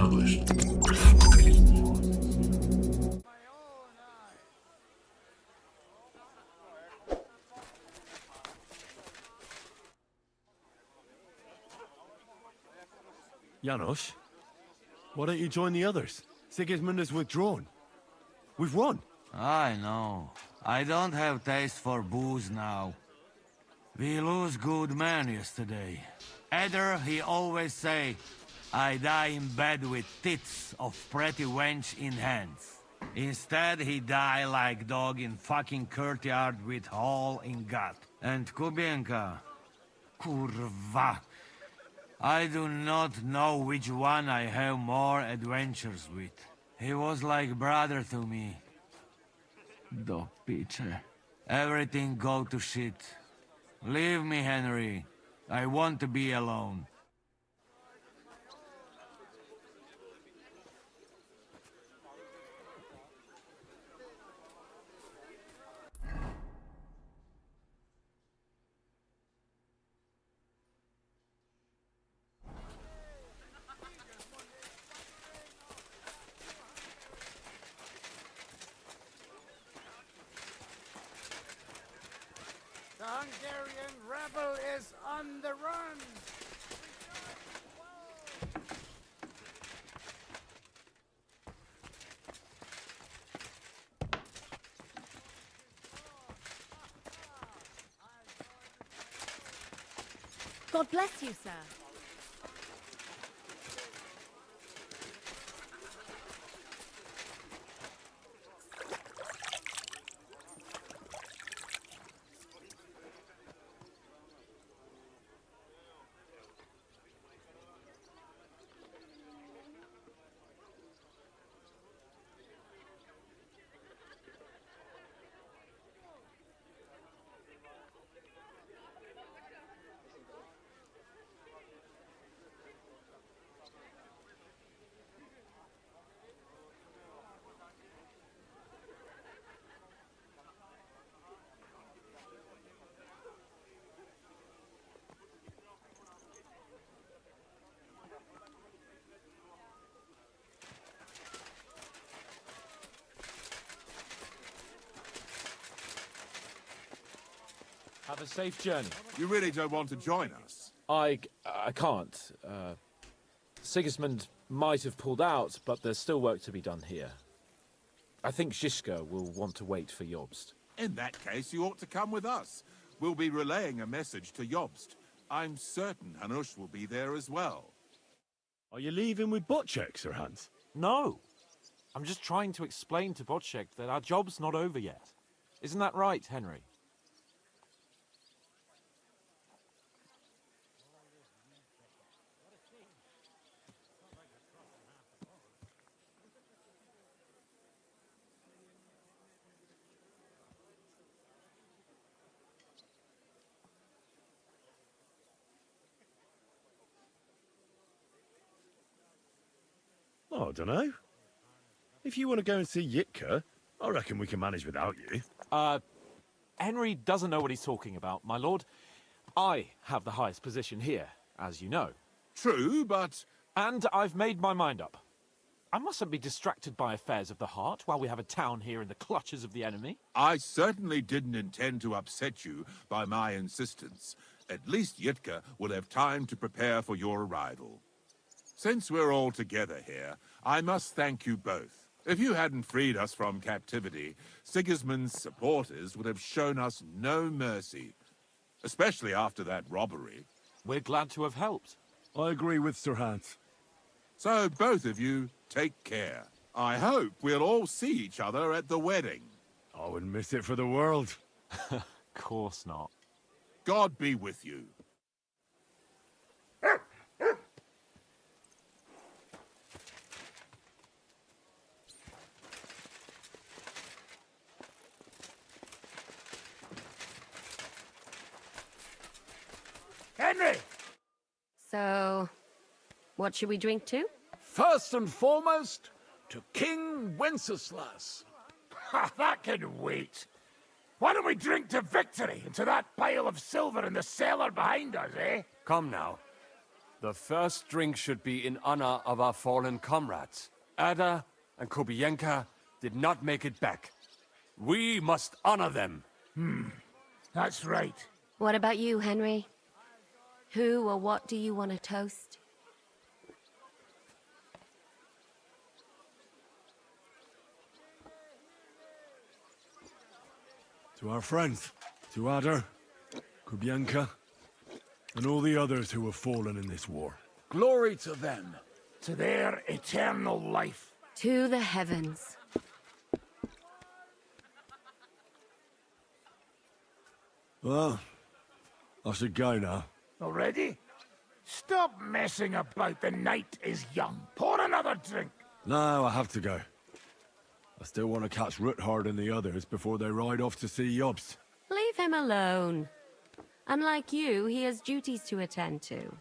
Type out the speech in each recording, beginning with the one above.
published. Janos, why don't you join the others? Sigismund has withdrawn. We've won. I know. I don't have taste for booze now. We lose good men yesterday. Eder, he always say, I die in bed with tits of pretty wench in hands. Instead, he die like dog in fucking courtyard with hole in gut. And Kubienka, kurwa. I do not know which one I have more adventures with. He was like brother to me. Do piče. Everything go to shit. Leave me, Henry. I want to be alone. The Hungarian rebel is on the run! God bless you, sir. Have a safe journey. You really don't want to join us? I can't. Sigismund might have pulled out, but there's still work to be done here. I think Žižka will want to wait for Jobst. In that case, you ought to come with us. We'll be relaying a message to Jobst. I'm certain Hanush will be there as well. Are you leaving with Bocek, Sir Hans? No. I'm just trying to explain to Bocek that our job's not over yet. Isn't that right, Henry? Oh, I don't know. If you want to go and see Yitka, I reckon we can manage without you. Henry doesn't know what he's talking about, my lord. I have the highest position here, as you know. True, but... And I've made my mind up. I mustn't be distracted by affairs of the heart while we have a town here in the clutches of the enemy. I certainly didn't intend to upset you by my insistence. At least Yitka will have time to prepare for your arrival. Since we're all together here, I must thank you both. If you hadn't freed us from captivity, Sigismund's supporters would have shown us no mercy. Especially after that robbery. We're glad to have helped. I agree with Sir Hans. So both of you, take care. I hope we'll all see each other at the wedding. I wouldn't miss it for the world. Course not. God be with you. Henry! So, what should we drink to? First and foremost, to King Wenceslas. Ha, that can wait. Why don't we drink to victory and to that pile of silver in the cellar behind us, eh? Come now. The first drink should be in honor of our fallen comrades. Ada and Kobienka did not make it back. We must honor them. That's right. What about you, Henry? Who or what do you want to toast? To our friends, to Ada, Kubienka, and all the others who have fallen in this war. Glory to them. To their eternal life. To the heavens. Well, I should go now. Already? Stop messing about. The night is young. Pour another drink. No, I have to go. I still want to catch Ruthard and the others before they ride off to see Yobst. Leave him alone. Unlike you, he has duties to attend to.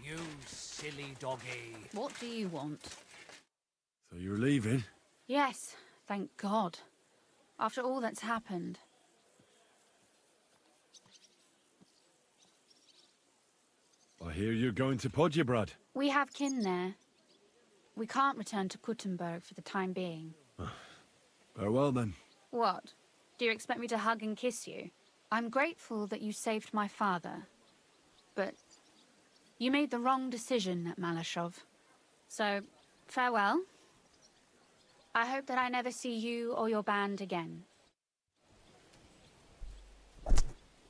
You silly doggy. What do you want? So you're leaving? Yes, thank God. After all that's happened. I hear you're going to Podjebrad. We have kin there. We can't return to Kuttenberg for the time being. Farewell then. What? Do you expect me to hug and kiss you? I'm grateful that you saved my father. But you made the wrong decision at Malashov. So, farewell. I hope that I never see you or your band again.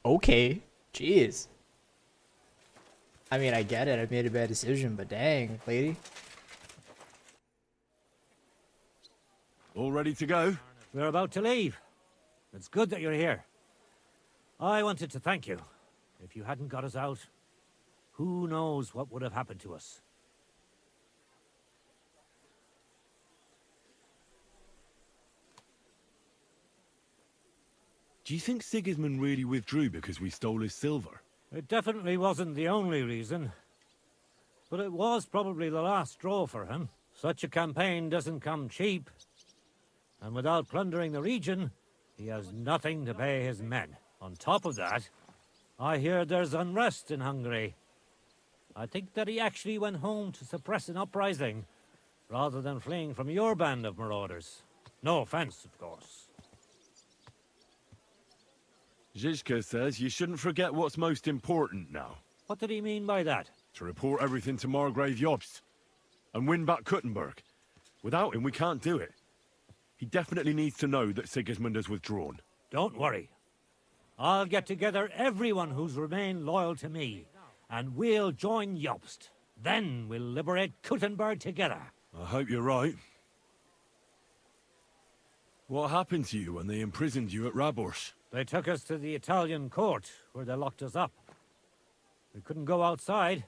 Okay. Jeez. I mean, I get it. I made a bad decision, but dang, lady. All ready to go? We're about to leave. It's good that you're here. I wanted to thank you. If you hadn't got us out, who knows what would have happened to us. Do you think Sigismund really withdrew because we stole his silver? It definitely wasn't the only reason. But it was probably the last straw for him. Such a campaign doesn't come cheap. And without plundering the region, he has nothing to pay his men. On top of that, I hear there's unrest in Hungary. I think that he actually went home to suppress an uprising, rather than fleeing from your band of marauders. No offense, of course. Zizka says you shouldn't forget what's most important now. What did he mean by that? To report everything to Margrave Jobst. And win back Kuttenberg. Without him, we can't do it. He definitely needs to know that Sigismund has withdrawn. Don't worry. I'll get together everyone who's remained loyal to me, and we'll join Jobst. Then we'll liberate Kuttenberg together. I hope you're right. What happened to you when they imprisoned you at Raborsch? They took us to the Italian court, where they locked us up. We couldn't go outside,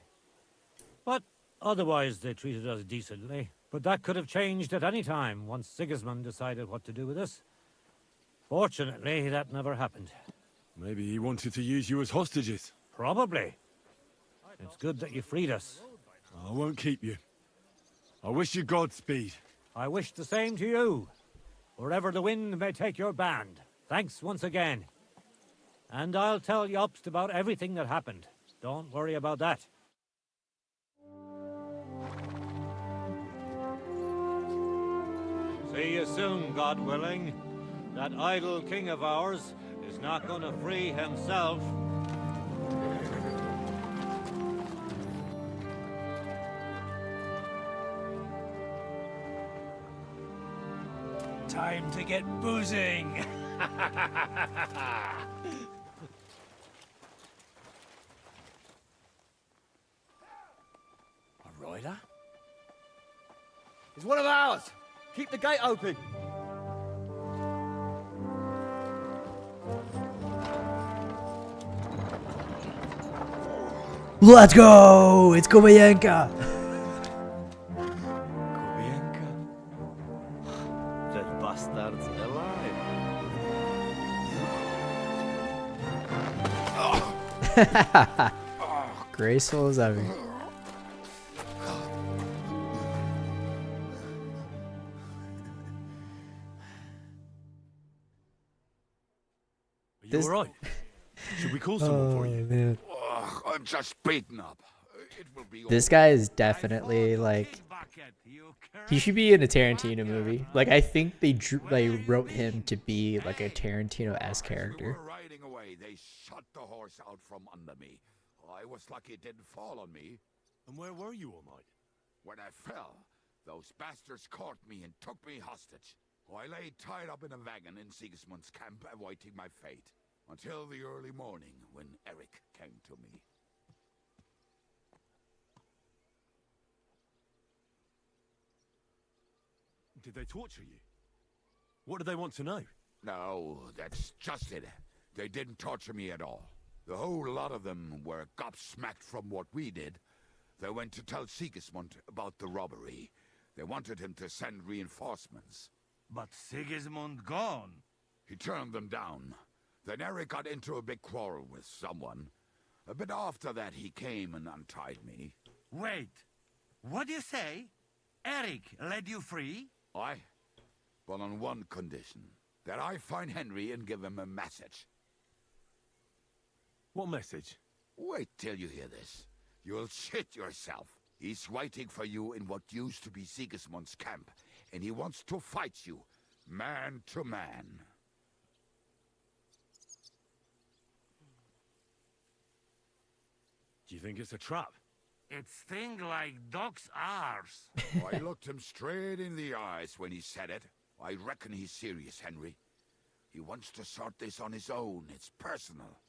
but otherwise they treated us decently. But that could have changed at any time, once Sigismund decided what to do with us. Fortunately, that never happened. Maybe he wanted to use you as hostages. Probably. It's good that you freed us. I won't keep you. I wish you Godspeed. I wish the same to you, wherever the wind may take your band. Thanks once again. And I'll tell Jobst about everything that happened. Don't worry about that. See you soon, God willing. That idle king of ours is not going to free himself. Time to get boozing. A rider? It's one of ours. Keep the gate open. Let's go! It's Kubayenka! Kubienka? That bastard's alive. Graceful as ever. Are you alright? Should we call someone for you? Man. Ugh, I'm just beaten up. It will be This guy is definitely like he should be in a Tarantino movie. Like I think they wrote him to be like a Tarantino-esque character. As we were riding away, they shot the horse out from under me. I was lucky it didn't fall on me. And where were you all night? When I fell, those bastards caught me and took me hostage. I lay tied up in a wagon in Sigismund's camp, awaiting my fate. Until the early morning, when Eric came to me. Did they torture you? What do they want to know? No, that's just it. They didn't torture me at all. The whole lot of them were gobsmacked from what we did. They went to tell Sigismund about the robbery. They wanted him to send reinforcements. But Sigismund gone. He turned them down. Then Eric got into a big quarrel with someone. A bit after that, he came and untied me. Wait, what do you say? Eric let you free? Aye, but on one condition. That I find Henry and give him a message. What message? Wait till you hear this. You'll shit yourself. He's waiting for you in what used to be Sigismund's camp, and he wants to fight you, man to man. Do you think it's a trap? It's thing like dog's arse. I looked him straight in the eyes when he said it. I reckon he's serious, Henry. He wants to sort this on his own. It's personal.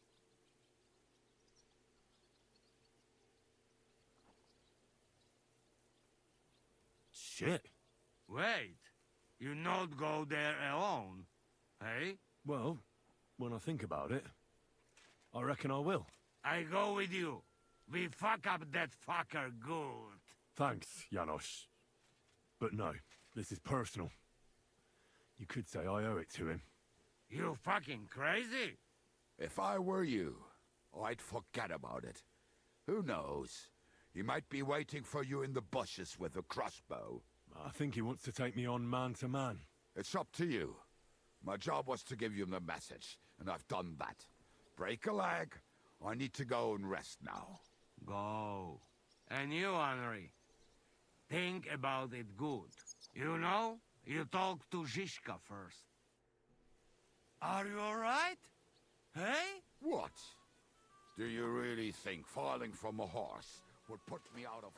Shit. Wait, you not go there alone, hey? Well, when I think about it, I reckon I will. I go with you. We fuck up that fucker good. Thanks, Janos. But no, this is personal. You could say I owe it to him. You fucking crazy? If I were you, I'd forget about it. Who knows? He might be waiting for you in the bushes with a crossbow. I think he wants to take me on man to man. It's up to you. My job was to give you the message, and I've done that. Break a leg. I need to go and rest now. Go. And you, Henry, think about it good. You know, you talk to Zizka first. Are you alright? Hey? What? Do you really think falling from a horse would put me out of...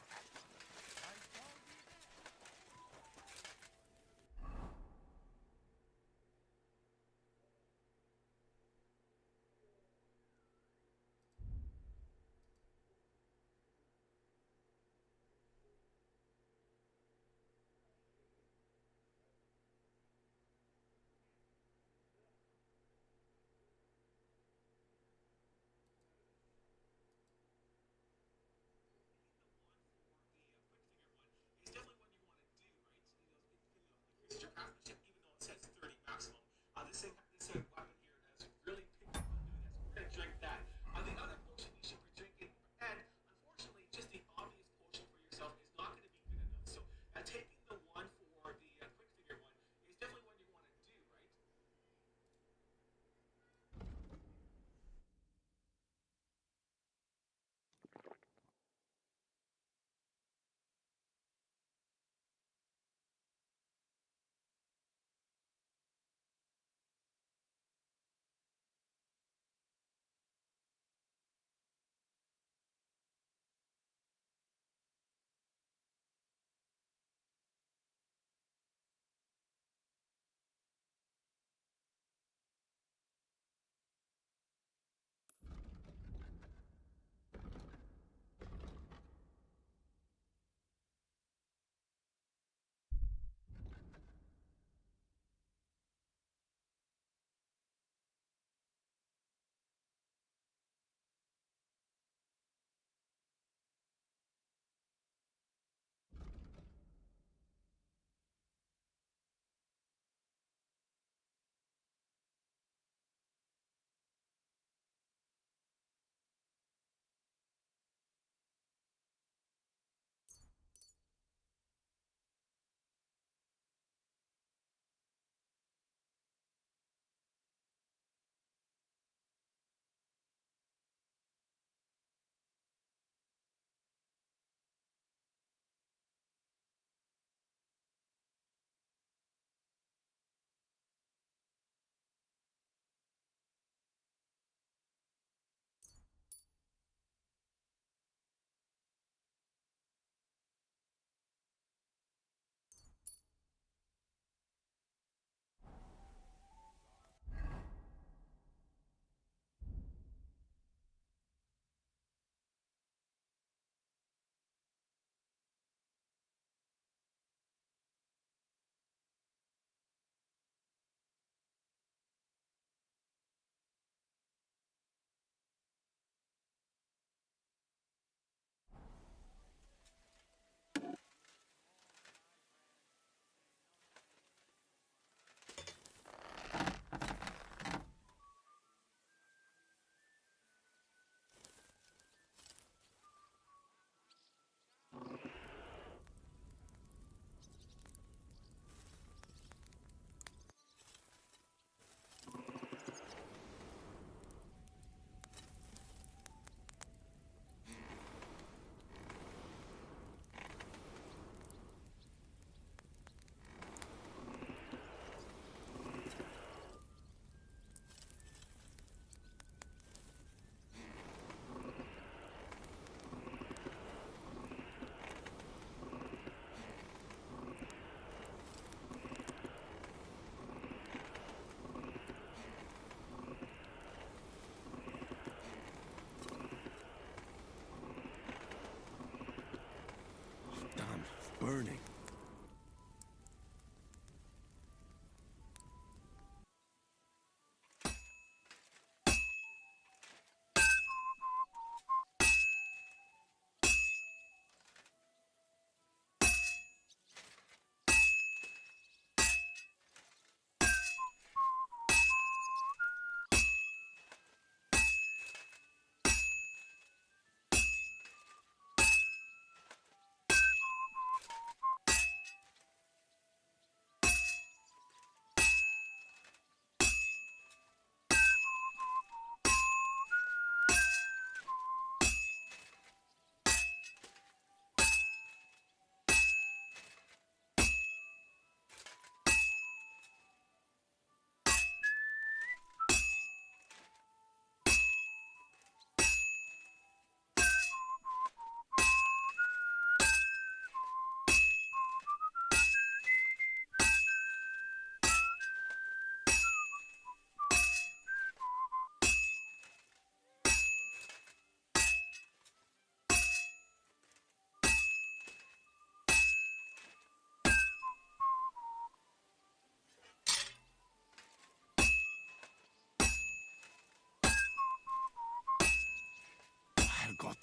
God.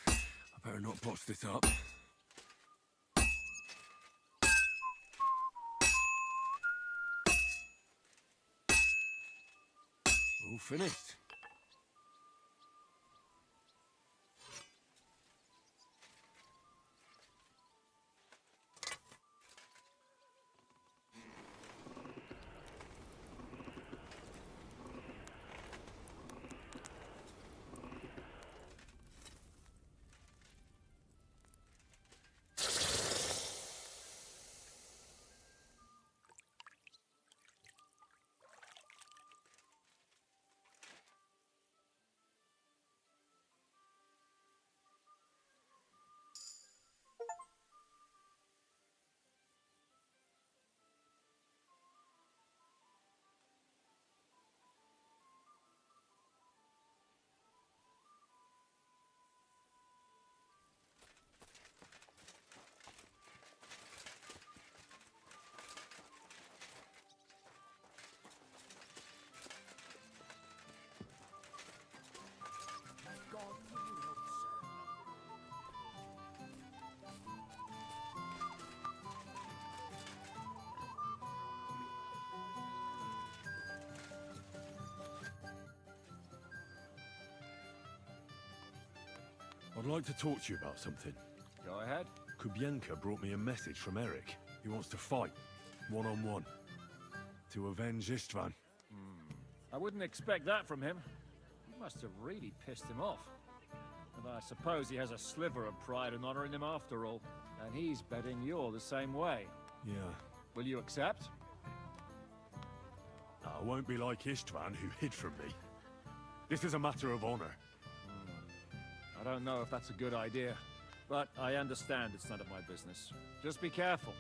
I better not botch this up. All finished. I'd like to talk to you about something. Go ahead. Kubienka brought me a message from Eric. He wants to fight, one-on-one, to avenge Istvan. I wouldn't expect that from him. You must have really pissed him off. But I suppose he has a sliver of pride and honor in him after all. And he's betting you're the same way. Yeah. Will you accept? I won't be like Istvan, who hid from me. This is a matter of honor. I don't know if that's a good idea, but I understand it's none of my business. Just be careful.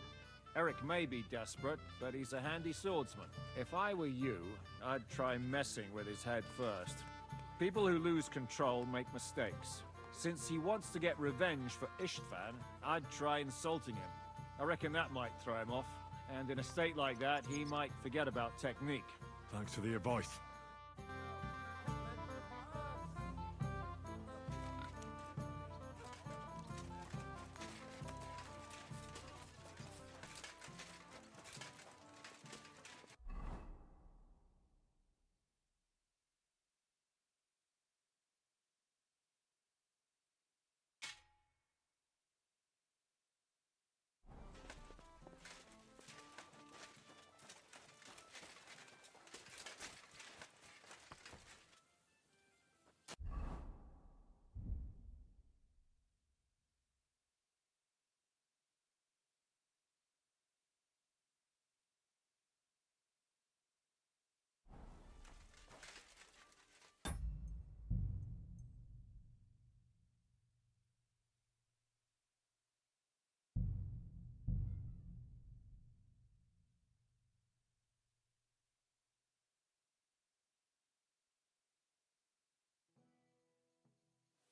Eric may be desperate, but he's a handy swordsman. If I were you, I'd try messing with his head first. People who lose control make mistakes. Since he wants to get revenge for Istvan, I'd try insulting him. I reckon that might throw him off, and in a state like that, he might forget about technique. Thanks for the advice.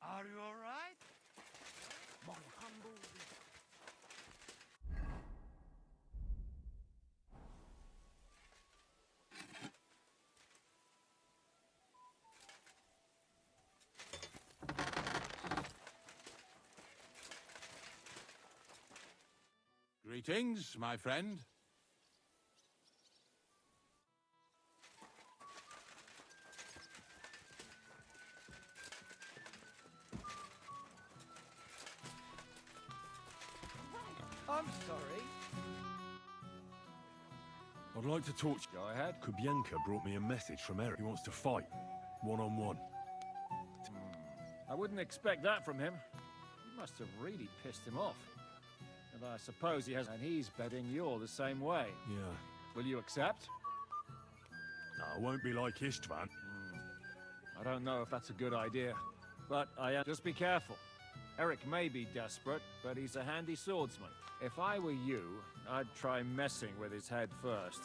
Are you all right? Greetings, my friend. I'm sorry. I'd like to talk to you. Go ahead. Kubienka brought me a message from Eric. He wants to fight, one-on-one. I wouldn't expect that from him. You must have really pissed him off. And I suppose he has, and he's betting you're the same way. Yeah. Will you accept? I won't be like Istvan. I don't know if that's a good idea, but I am. Just be careful. Eric may be desperate, but he's a handy swordsman. If I were you, I'd try messing with his head first.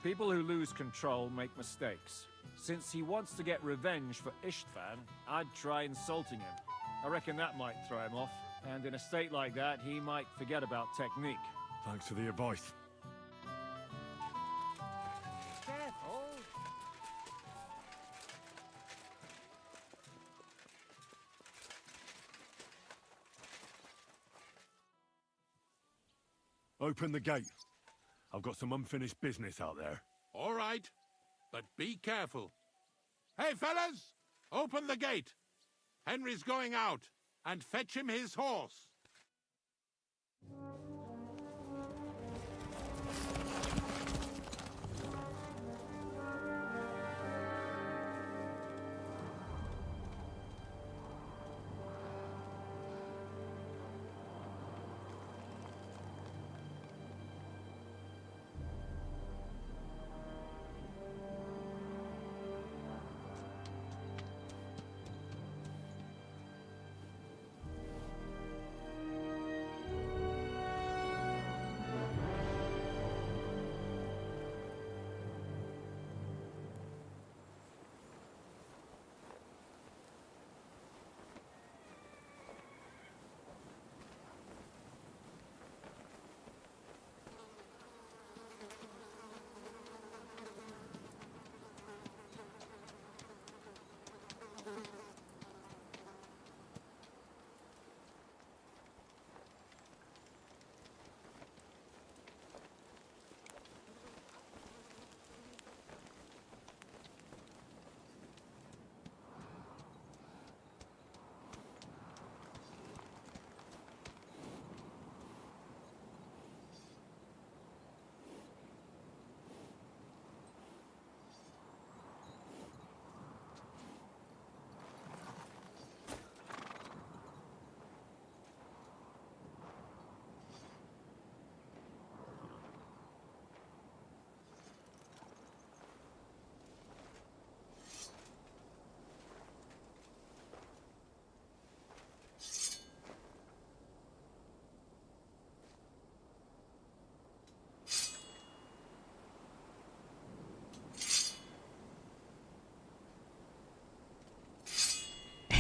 People who lose control make mistakes. Since he wants to get revenge for Istvan, I'd try insulting him. I reckon that might throw him off, and in a state like that, he might forget about technique. Thanks for the advice. Careful. Open the gate. I've got some unfinished business out there. All right, but be careful. Hey, fellas! Open the gate. Henry's going out, and fetch him his horse.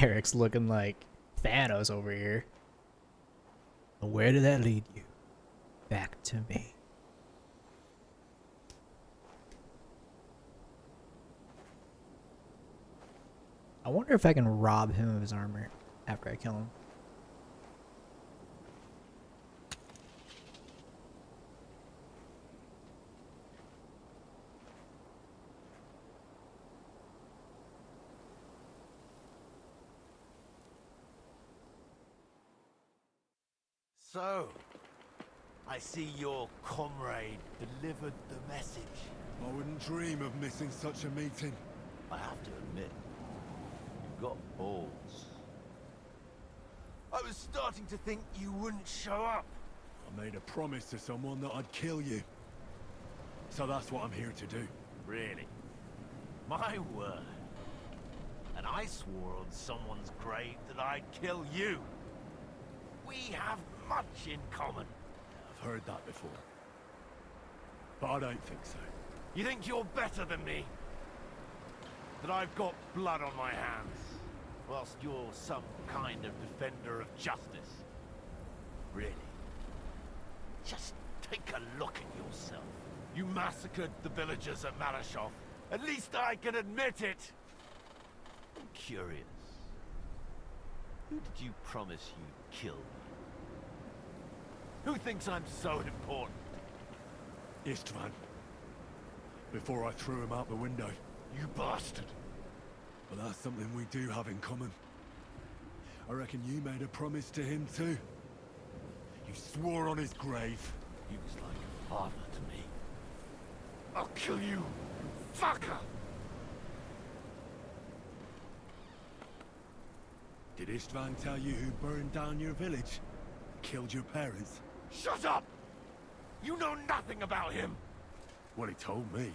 Eric's looking like Thanos over here. Where did that lead you? Back to me. I wonder if I can rob him of his armor after I kill him. So, I see your comrade delivered the message. I wouldn't dream of missing such a meeting. I have to admit, you've got balls. I was starting to think you wouldn't show up. I made a promise to someone that I'd kill you. So that's what I'm here to do. Really? My word. And I swore on someone's grave that I'd kill you. We have much in common. I've heard that before. But I don't think so. You think you're better than me? That I've got blood on my hands, whilst you're some kind of defender of justice? Really? Just take a look at yourself. You massacred the villagers at Malashov. At least I can admit it! I'm curious. Who did you promise you'd kill? Who thinks I'm so important? Istvan. Before I threw him out the window. You bastard! But that's something we do have in common. I reckon you made a promise to him too. You swore on his grave. He was like a father to me. I'll kill you, you fucker! Did Istvan tell you who burned down your village? Killed your parents? Shut up! You know nothing about him! Well, he told me.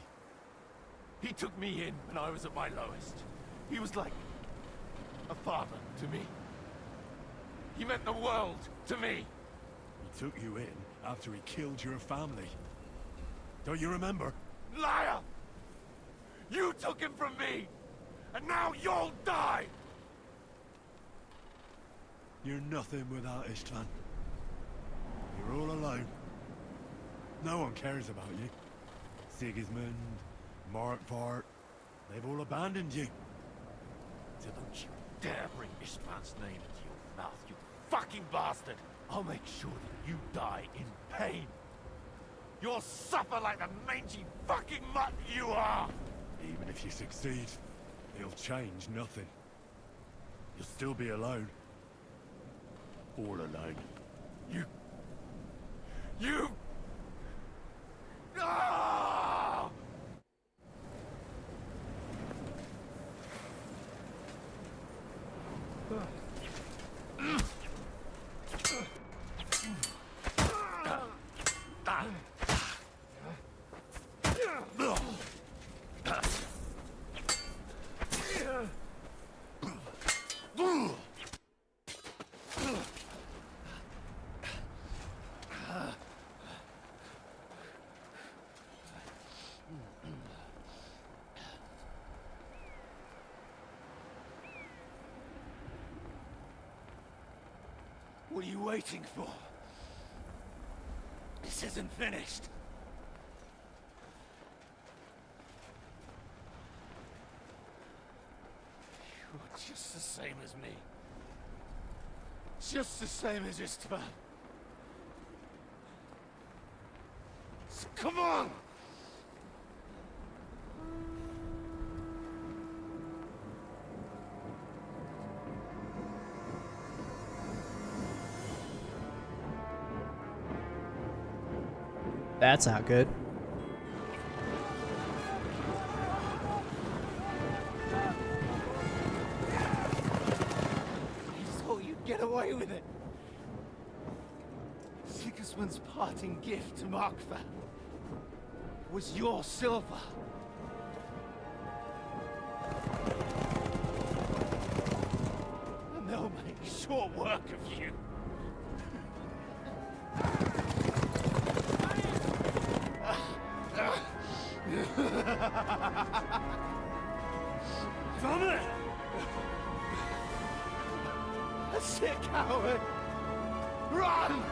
He took me in when I was at my lowest. He was like a father to me. He meant the world to me. He took you in after he killed your family. Don't you remember? Liar! You took him from me! And now you'll die! You're nothing without Istvan. You're all alone. No one cares about you. Sigismund, Markvart, they've all abandoned you. So don't you dare bring Istvan's name into your mouth, you fucking bastard! I'll make sure that you die in pain. You'll suffer like the mangy fucking mutt you are! Even if you succeed, it'll change nothing. You'll still be alone. All alone. You... Ah! What are you waiting for? This isn't finished. You're just the same as me. Just the same as Istvan. So come on! That's not good. I thought you'd get away with it. Sigismund's parting gift to Markva was your silver. And they'll make short work of you. Dominic! That's it, coward! Run!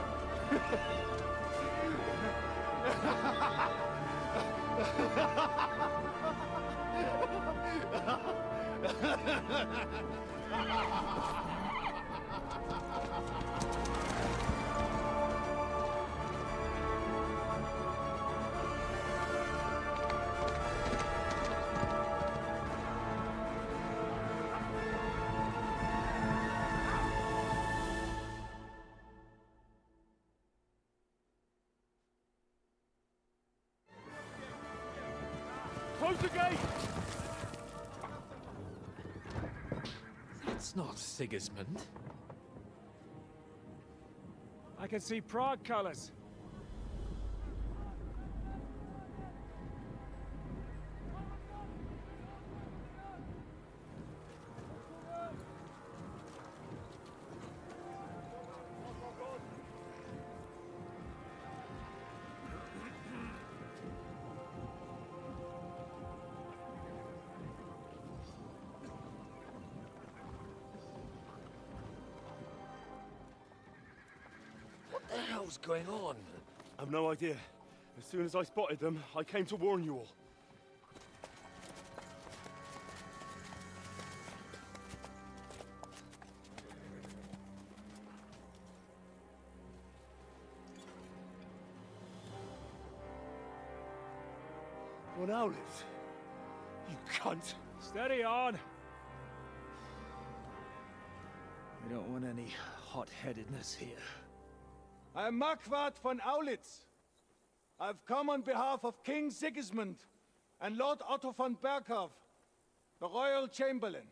Close the gate! That's not Sigismund. I can see Prague colors. What the hell's going on? I've no idea. As soon as I spotted them, I came to warn you all. What out it? You cunt! Steady on! We don't want any hot-headedness here. I am Markvart von Aulitz. I've come on behalf of King Sigismund and Lord Otto von Berghoff, the Royal Chamberlain.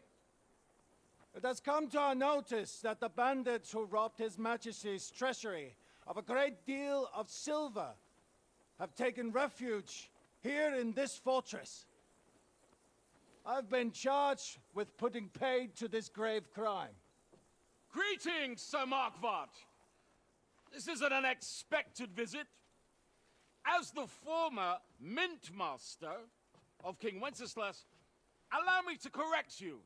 It has come to our notice that the bandits who robbed His Majesty's treasury of a great deal of silver have taken refuge here in this fortress. I've been charged with putting paid to this grave crime. Greetings, Sir Markvart. This is an unexpected visit. As the former Mint Master of King Wenceslas, allow me to correct you.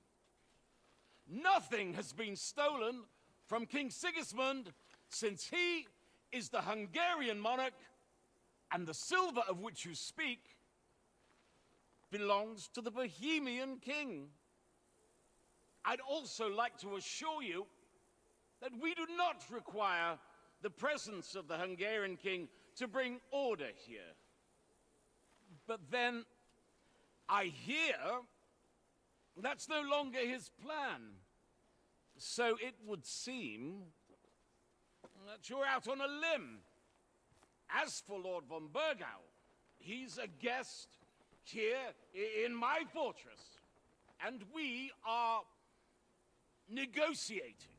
Nothing has been stolen from King Sigismund since he is the Hungarian monarch, and the silver of which you speak belongs to the Bohemian king. I'd also like to assure you that we do not require the presence of the Hungarian king to bring order here. But then I hear that's no longer his plan. So it would seem that you're out on a limb. As for Lord von Burgau, he's a guest here in my fortress, and we are negotiating.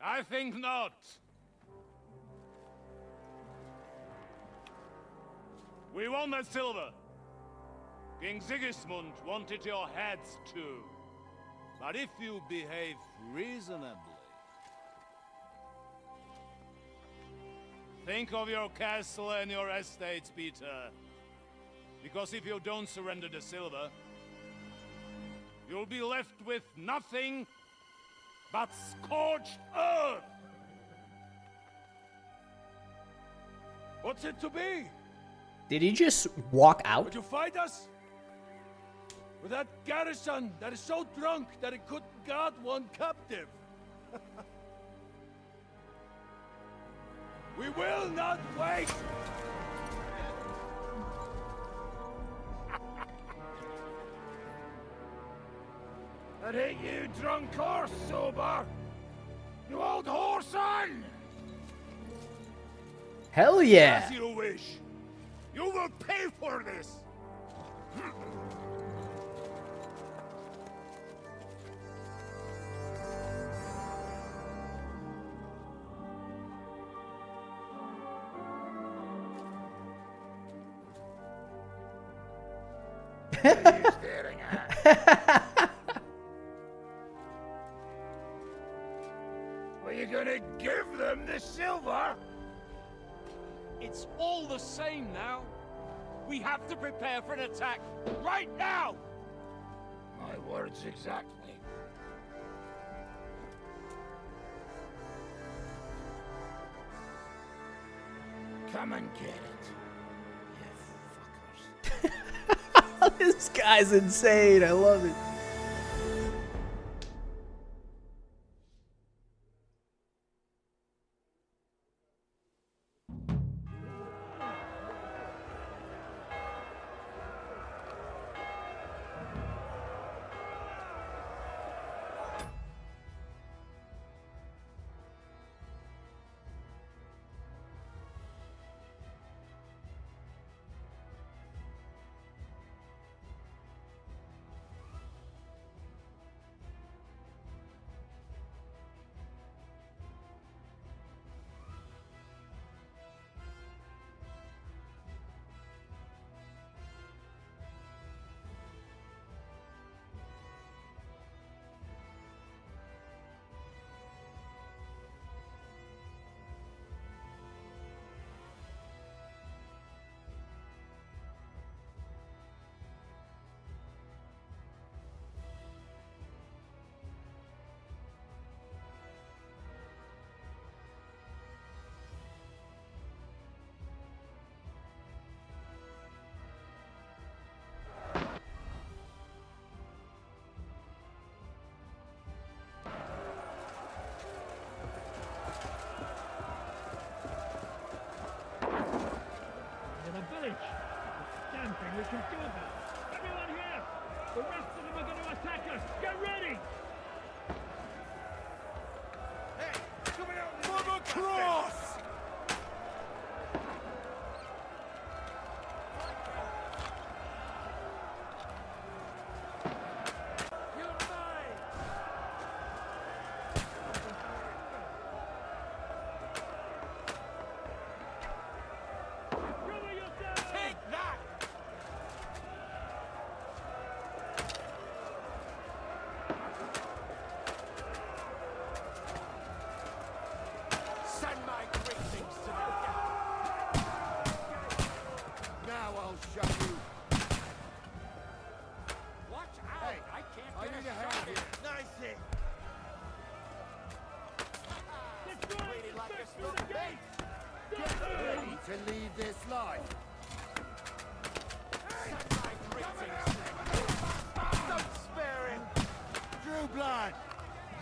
I think not. We want that silver. King Sigismund wanted your heads too. But if you behave reasonably... Think of your castle and your estates, Peter. Because if you don't surrender the silver, you'll be left with nothing but scorched earth! What's it to be? Did he just walk out? Would you fight us? With that garrison that is so drunk that it couldn't guard one captive? We will not wait! That ain't you, drunk or sober? You old whoreson! Hell yeah! As you wish. You will pay for this! What are you staring at? Are you gonna give them the silver? It's all the same now. We have to prepare for an attack right now! My words exactly. Come and get it, you fuckers. This guy's insane. I love it.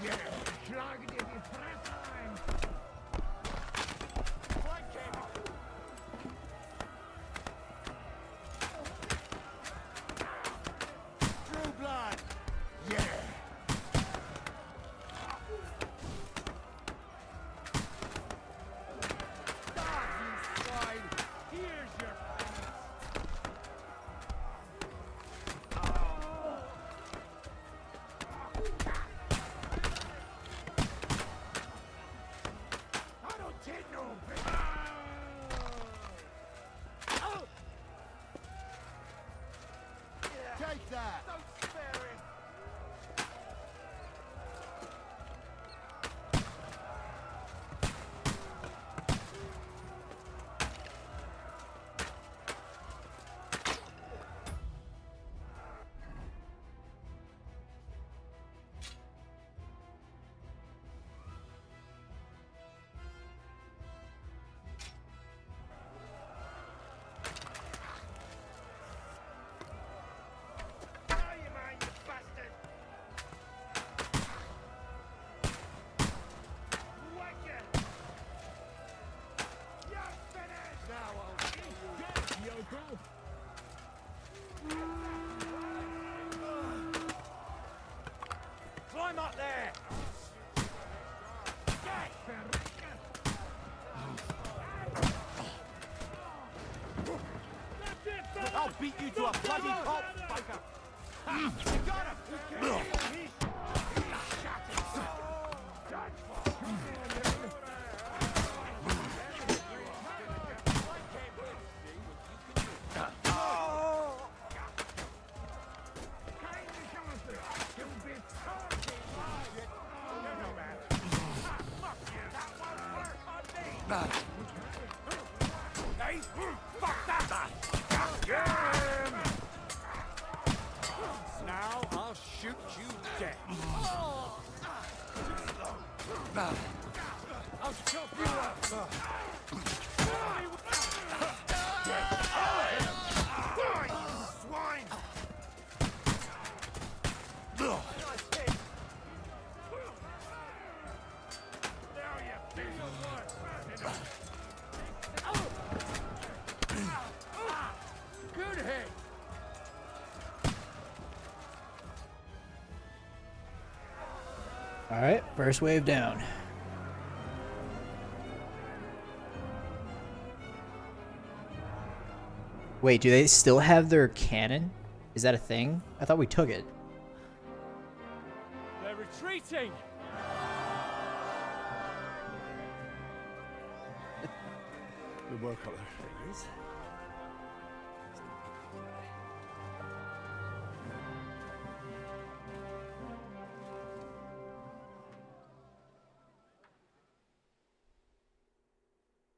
Yeah, schlage dir die Fresse ein! True blood! Yeah! God, you swine! Here's your penance! I don't take no pity! Take that! Don't spare him! Now you mind, you bastard! Wicked! You're finished! Now I'll show you! Good, yokel! Climb up there! I'll beat you to a bloody pulp, spiker! You got him! He's shattered! Done for! Hey, fuck that! Get him! Now I'll shoot you dead. I'll chop you up. Swine! Good hit! All right, first wave down. Wait, do they still have their cannon? Is that a thing? I thought we took it. They're retreating! Good work up there.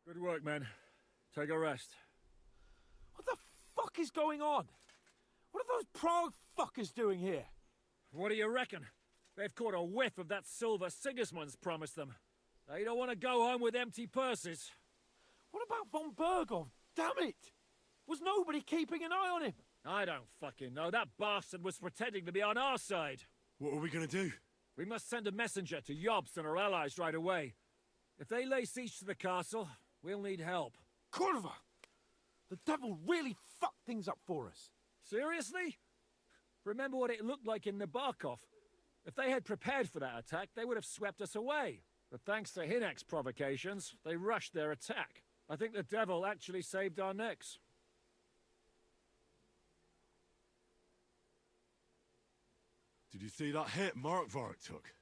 Good work, men. Take a rest. What the fuck is going on? What are those Prague fuckers doing here? What do you reckon? They've caught a whiff of that silver Sigismund's promised them. They don't want to go home with empty purses. What about von Bergov? Damn it! Was nobody keeping an eye on him? I don't fucking know. That bastard was pretending to be on our side. What are we gonna do? We must send a messenger to Jobst and our allies right away. If they lay siege to the castle, we'll need help. Kurva! The devil really fucked things up for us. Seriously? Remember what it looked like in Nabokov. If they had prepared for that attack, they would have swept us away. But thanks to Hinek's provocations, they rushed their attack. I think the devil actually saved our necks. Did you see that hit Markvart took?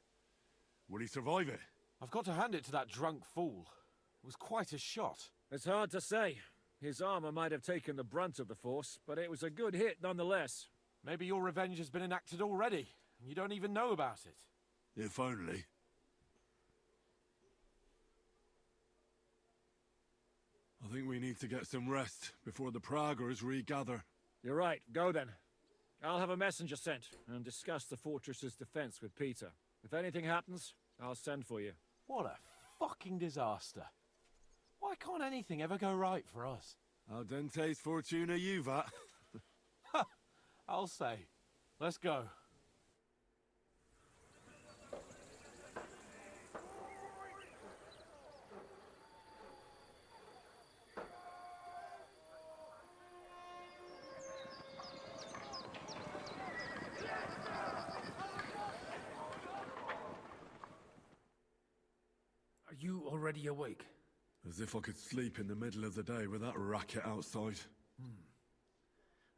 Will he survive it? I've got to hand it to that drunk fool. It was quite a shot. It's hard to say. His armor might have taken the brunt of the force, but it was a good hit nonetheless. Maybe your revenge has been enacted already, and you don't even know about it. If only. I think we need to get some rest before the Praggers regather. You're right. Go then. I'll have a messenger sent and discuss the fortress's defense with Peter. If anything happens, I'll send for you. What a fucking disaster. Why can't anything ever go right for us? Al dente's fortuna juvat. I'll say. Let's go. already awake? As if I could sleep in the middle of the day with that racket outside.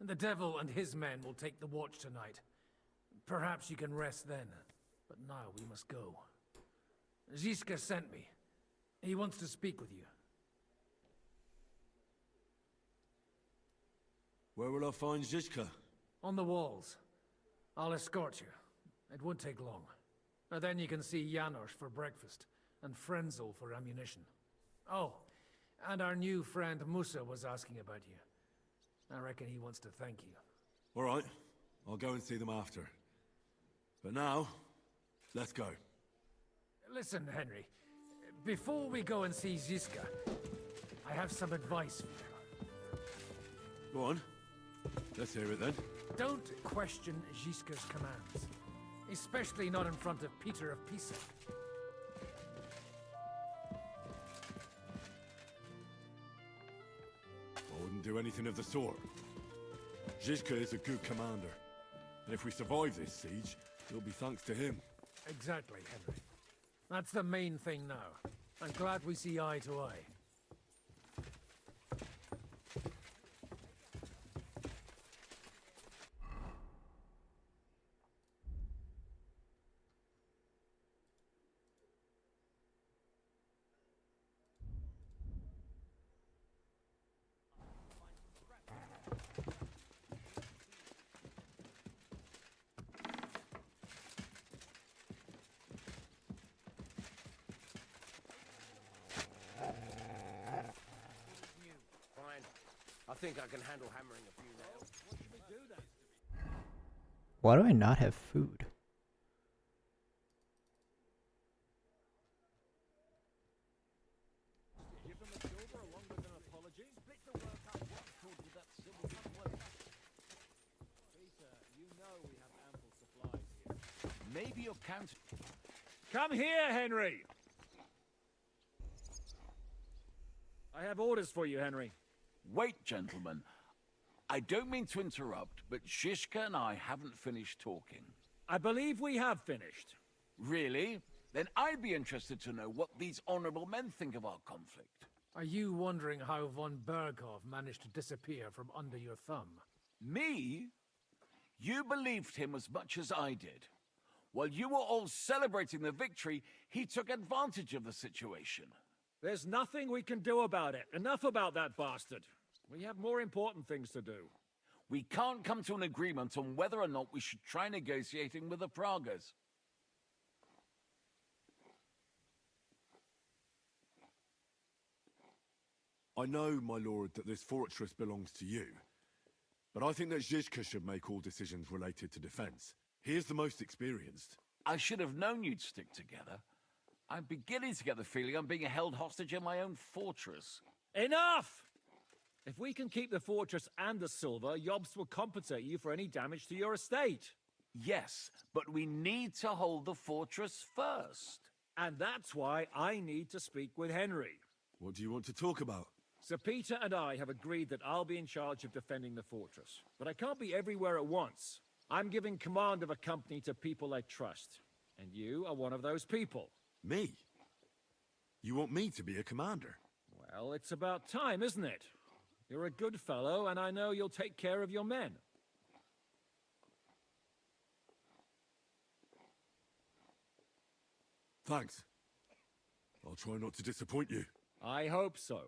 The devil and his men will take the watch tonight. Perhaps you can rest then. But now we must go. Ziska sent me. He wants to speak with you. Where will I find Zizka? On the walls. I'll escort you. It won't take long. And then you can see Janos for breakfast, and Frenzel for ammunition. Oh, and our new friend Musa was asking about you. I reckon he wants to thank you. All right, I'll go and see them after. But now, let's go. Listen, Henry. Before we go and see Ziska, I have some advice for you. Go on. Let's hear it then. Don't question Ziska's commands. Especially not in front of Peter of Pisa. I wouldn't do anything of the sort. Zizka is a good commander. And if we survive this siege, it'll be thanks to him. Exactly, Henry. That's the main thing now. I'm glad we see eye to eye. Fine. I think I can handle hammering a few nails. What should we do then? Why do I not have food? Give them a silver along with an apology. Split the work up. What's called with that silver work? Peter, you know we have ample supplies here. Maybe your count. Come here, Henry! I have orders for you, Henry. Wait, gentlemen. I don't mean to interrupt, but Shishka and I haven't finished talking. I believe we have finished. Really? Then I'd be interested to know what these honorable men think of our conflict. Are you wondering how von Berghoff managed to disappear from under your thumb? Me? You believed him as much as I did. While you were all celebrating the victory, he took advantage of the situation. There's nothing we can do about it. Enough about that bastard. We have more important things to do. We can't come to an agreement on whether or not we should try negotiating with the Pragas. I know, my lord, that this fortress belongs to you. But I think that Zizka should make all decisions related to defense. He is the most experienced. I should have known you'd stick together. I'm beginning to get the feeling I'm being held hostage in my own fortress. Enough! If we can keep the fortress and the silver, Yobst will compensate you for any damage to your estate. Yes, but we need to hold the fortress first. And that's why I need to speak with Henry. What do you want to talk about? Sir Peter and I have agreed that I'll be in charge of defending the fortress. But I can't be everywhere at once. I'm giving command of a company to people I trust. And you are one of those people. Me? You want me to be a commander? Well, it's about time, isn't it? You're a good fellow, and I know you'll take care of your men. Thanks. I'll try not to disappoint you. I hope so.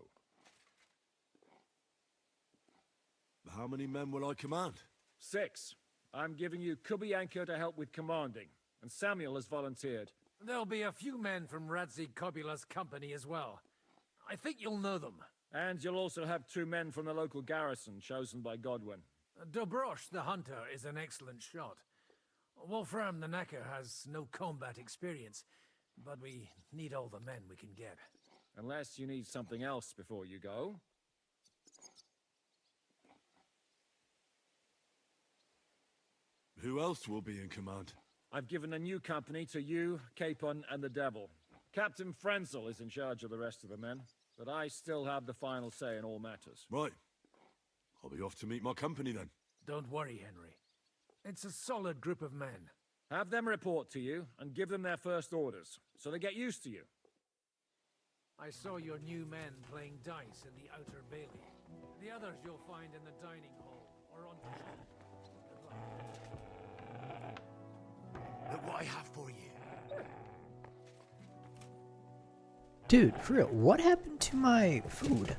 How many men will I command? 6. I'm giving you Kubianka to help with commanding, and Samuel has volunteered. There'll be a few men from Radzi Kobula's company as well. I think you'll know them. And you'll also have 2 men from the local garrison, chosen by Godwin. Dobrosh, the hunter, is an excellent shot. Wolfram the Knacker has no combat experience, but we need all the men we can get. Unless you need something else before you go. Who else will be in command? I've given a new company to you, Capon, and the Devil. Captain Frenzel is in charge of the rest of the men, but I still have the final say in all matters. Right. I'll be off to meet my company then. Don't worry, Henry. It's a solid group of men. Have them report to you, and give them their first orders, so they get used to you. I saw your new men playing dice in the outer bailey. The others you'll find in the dining hall or on the ship. Good luck. Look what I have for you. Dude, for real, what happened to my food?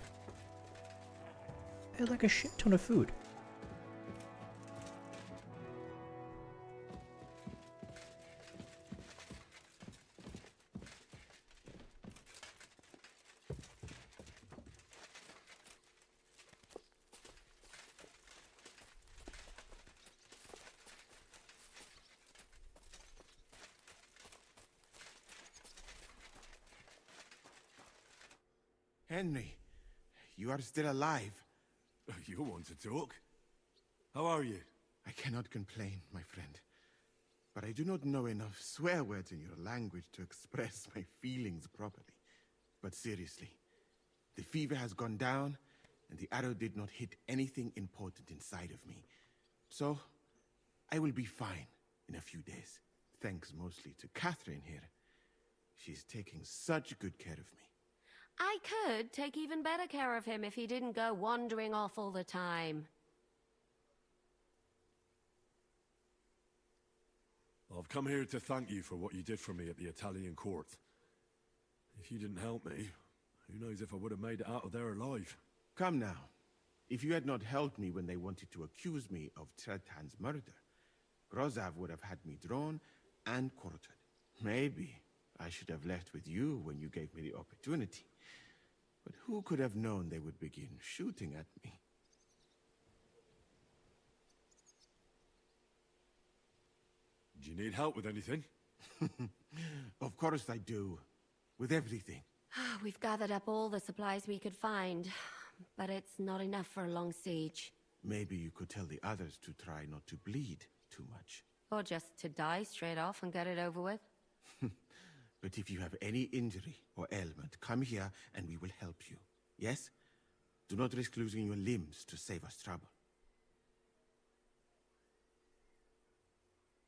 I had like a shit ton of food. Henry, you are still alive. You want to talk? How are you? I cannot complain, my friend. But I do not know enough swear words in your language to express my feelings properly. But seriously, the fever has gone down, and the arrow did not hit anything important inside of me. So, I will be fine in a few days. Thanks mostly to Catherine here. She's taking such good care of me. I could take even better care of him if he didn't go wandering off all the time. I've come here to thank you for what you did for me at the Italian court. If you didn't help me, who knows if I would have made it out of there alive. Come now. If you had not helped me when they wanted to accuse me of Tretan's murder, Grozav would have had me drawn and quartered. Maybe I should have left with you when you gave me the opportunity. But who could have known they would begin shooting at me? Do you need help with anything? Of course I do. With everything. We've gathered up all the supplies we could find, but it's not enough for a long siege. Maybe you could tell the others to try not to bleed too much. Or just to die straight off and get it over with. But if you have any injury or ailment, come here and we will help you. Yes? Do not risk losing your limbs to save us trouble.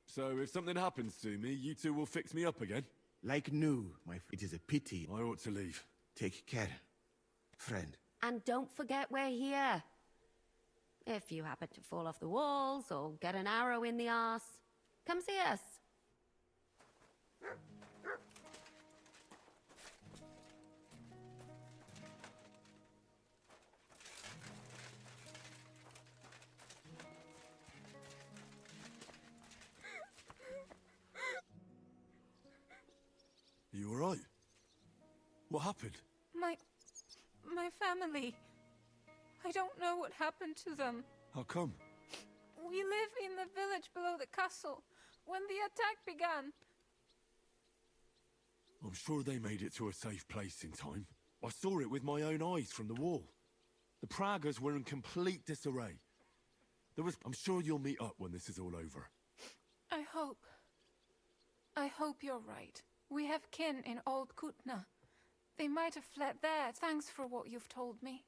So if something happens to me, you two will fix me up again? Like new, my friend. It is a pity. I ought to leave. Take care, friend. And don't forget we're here. If you happen to fall off the walls or get an arrow in the arse, come see us. You alright? What happened? My family. I don't know what happened to them. How come? We live in the village below the castle when the attack began. I'm sure they made it to a safe place in time. I saw it with my own eyes from the wall. The Pragas were in complete disarray. I'm sure you'll meet up when this is all over. I hope you're right. We have kin in Old Kutna. They might have fled there. Thanks for what you've told me.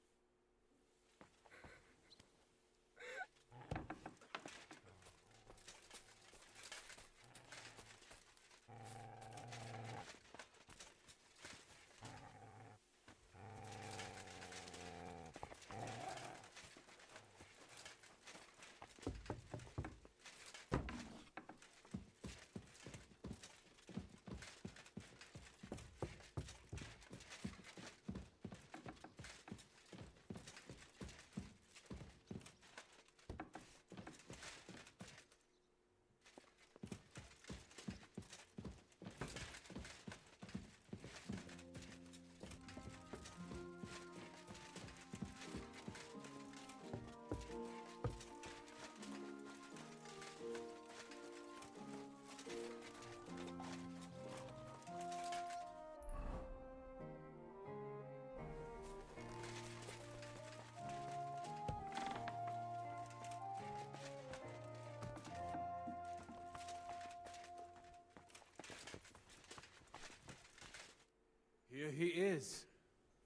Here he is,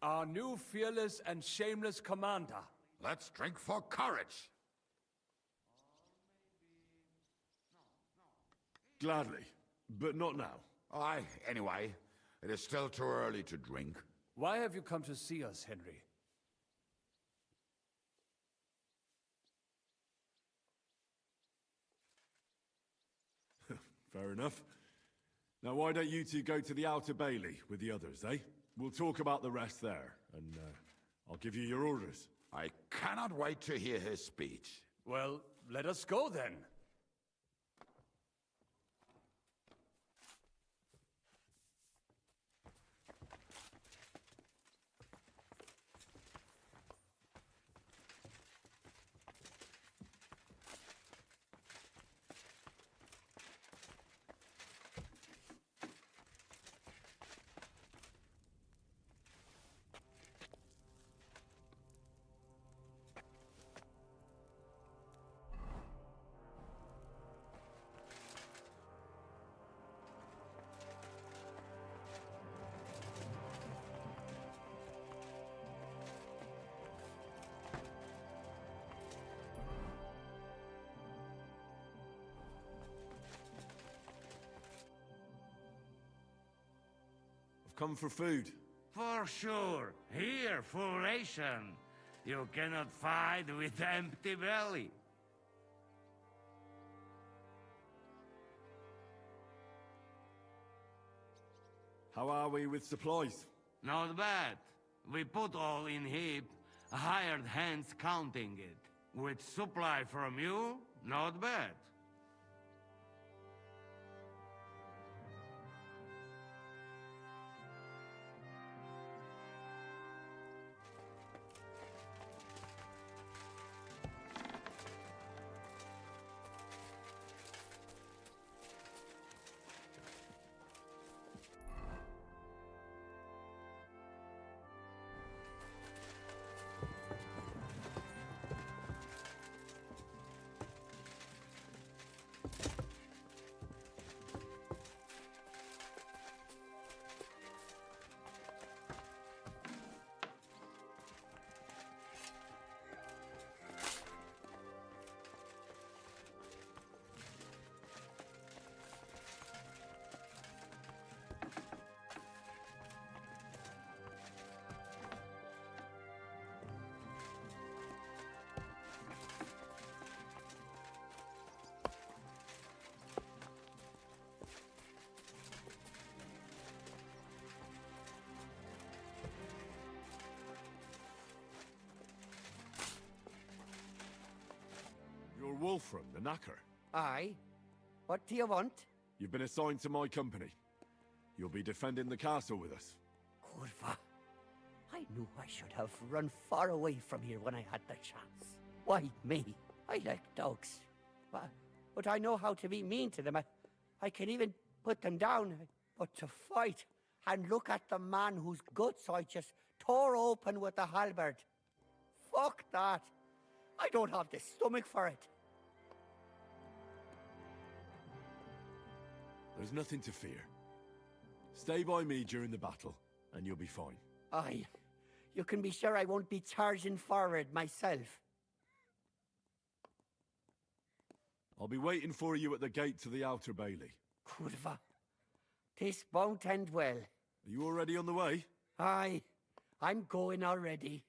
our new fearless and shameless commander. Let's drink for courage. Gladly, but not now. Anyway, it is still too early to drink. Why have you come to see us, Henry? Fair enough. Now, why don't you two go to the Outer Bailey with the others, eh? We'll talk about the rest there, and I'll give you your orders. I cannot wait to hear his speech. Well, let us go then. Come for food. For sure. Here, for ration. You cannot fight with empty belly. How are we with supplies? Not bad. We put all in heap, hired hands counting it. With supply from you, not bad. You're Wolfram, the Knacker. Aye. What do you want? You've been assigned to my company. You'll be defending the castle with us. Curva. I knew I should have run far away from here when I had the chance. Why me? I like dogs. But I know how to be mean to them. I can even put them down. But to fight and look at the man whose guts I just tore open with the halberd. Fuck that. I don't have the stomach for it. There's nothing to fear. Stay by me during the battle, and you'll be fine. Aye. You can be sure I won't be charging forward myself. I'll be waiting for you at the gate to the Outer Bailey. Curva. This won't end well. Are you already on the way? Aye. I'm going already.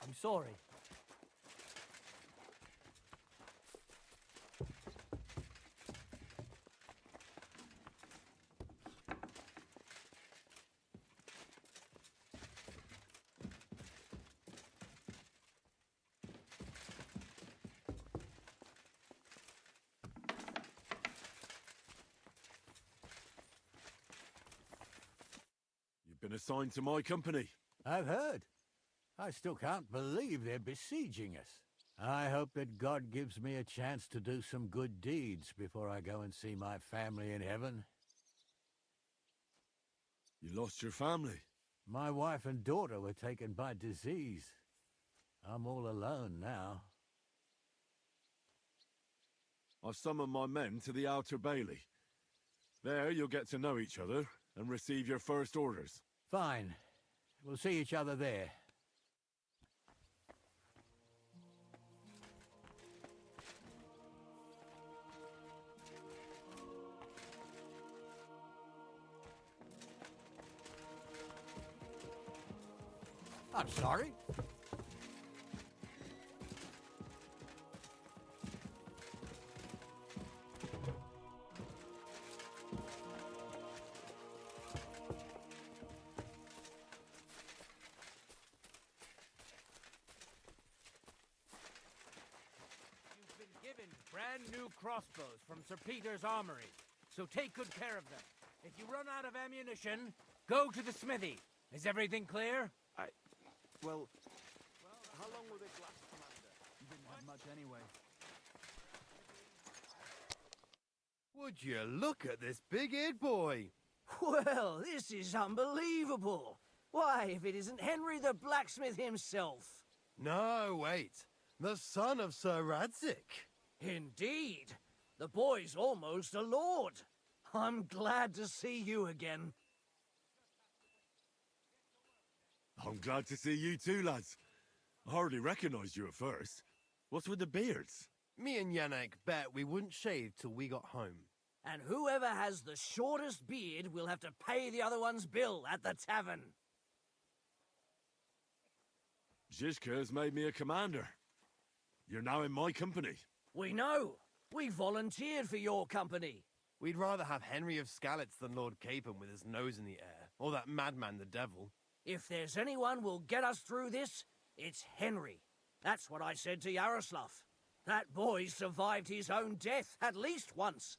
I'm sorry. You've been assigned to my company. I've heard. I still can't believe they're besieging us. I hope that God gives me a chance to do some good deeds before I go and see my family in heaven. You lost your family? My wife and daughter were taken by disease. I'm all alone now. I've summoned my men to the Outer Bailey. There you'll get to know each other and receive your first orders. Fine. We'll see each other there. I'm sorry. You've been given brand new crossbows from Sir Peter's armory, so take good care of them. If you run out of ammunition, go to the smithy. Is everything clear? Well, how long will this last, Commander? You didn't have much anyway. Would you look at this big-eared boy? Well, this is unbelievable. Why, if it isn't Henry the blacksmith himself. No, wait. The son of Sir Radzik. Indeed. The boy's almost a lord. I'm glad to see you again. I'm glad to see you too, lads. I hardly recognized you at first. What's with the beards? Me and Yannick bet we wouldn't shave till we got home. And whoever has the shortest beard will have to pay the other one's bill at the tavern. Zizka has made me a commander. You're now in my company. We know. We volunteered for your company. We'd rather have Henry of Skalitz than Lord Capon with his nose in the air, or that madman the devil. If there's anyone will get us through this, it's Henry. That's what I said to Yaroslav. That boy survived his own death at least once.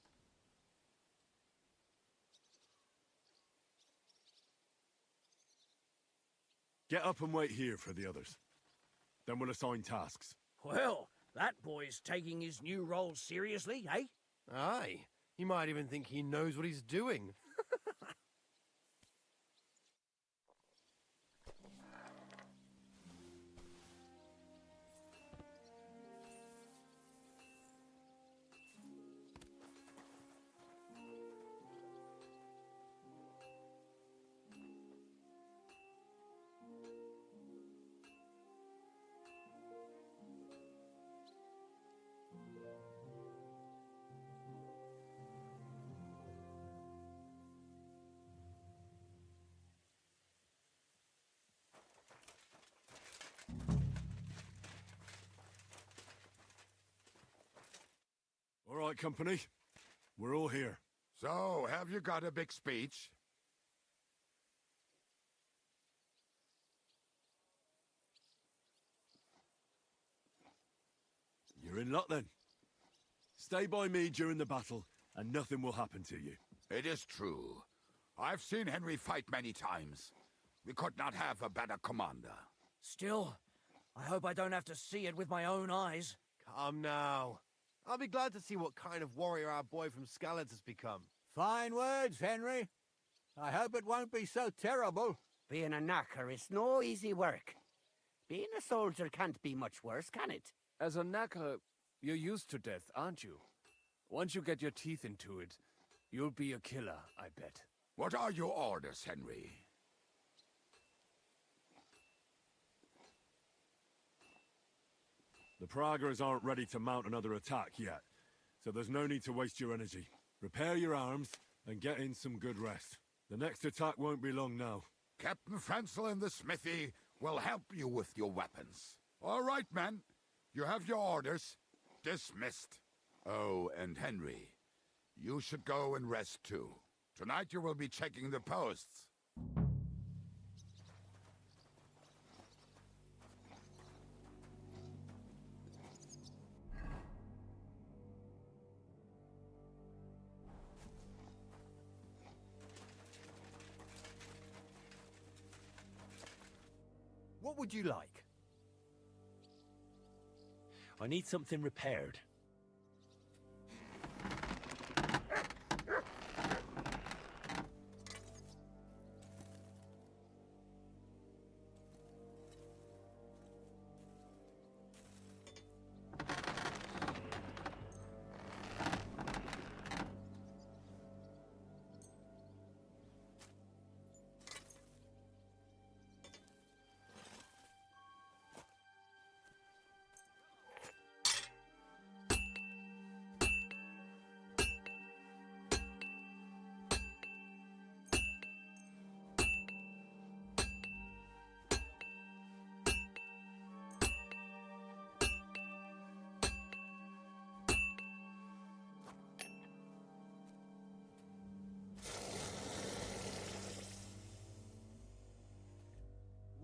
Get up and wait here for the others. Then we'll assign tasks. Well, that boy's taking his new role seriously, eh? Aye. You might even think he knows what he's doing. All right, company. We're all here. So, have you got a big speech? You're in luck then. Stay by me during the battle, and nothing will happen to you. It is true. I've seen Henry fight many times. We could not have a better commander. Still, I hope I don't have to see it with my own eyes. Come now. I'll be glad to see what kind of warrior our boy from Skalitz has become. Fine words, Henry. I hope it won't be so terrible. Being a knacker is no easy work. Being a soldier can't be much worse, can it? As a knacker, you're used to death, aren't you? Once you get your teeth into it, you'll be a killer, I bet. What are your orders, Henry? The Pragas aren't ready to mount another attack yet, so there's no need to waste your energy. Repair your arms and get in some good rest. The next attack won't be long now. Captain Frenzel in the smithy will help you with your weapons. All right, men. You have your orders. Dismissed. Oh, and Henry, you should go and rest too. Tonight you will be checking the posts. What would you like? I need something repaired.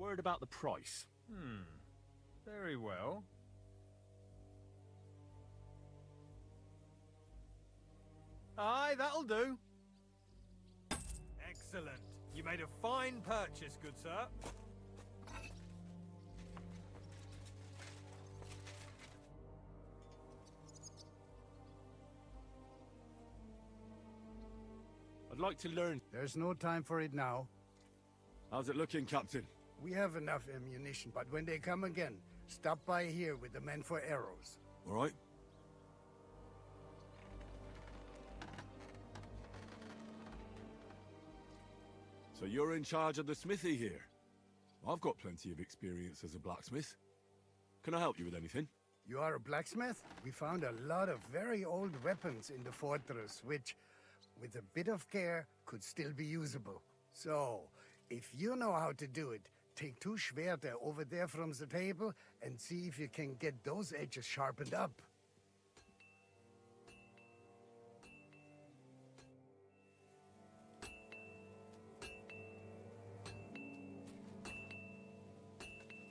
Word about the price. Very well. Aye, that'll do. Excellent. You made a fine purchase, good sir. I'd like to learn. There's no time for it now. How's it looking, Captain? We have enough ammunition, but when they come again, stop by here with the men for arrows. All right. So you're in charge of the smithy here? I've got plenty of experience as a blacksmith. Can I help you with anything? You are a blacksmith? We found a lot of very old weapons in the fortress, which, with a bit of care, could still be usable. So, if you know how to do it, take 2 Schwerter over there from the table and see if you can get those edges sharpened up.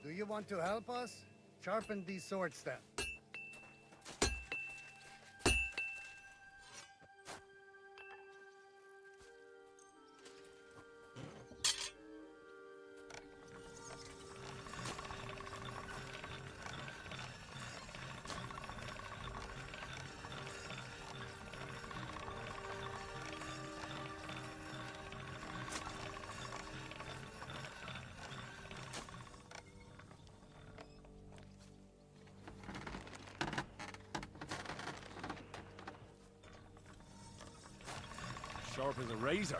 Do you want to help us? Sharpen these swords then. Sharp as a razor.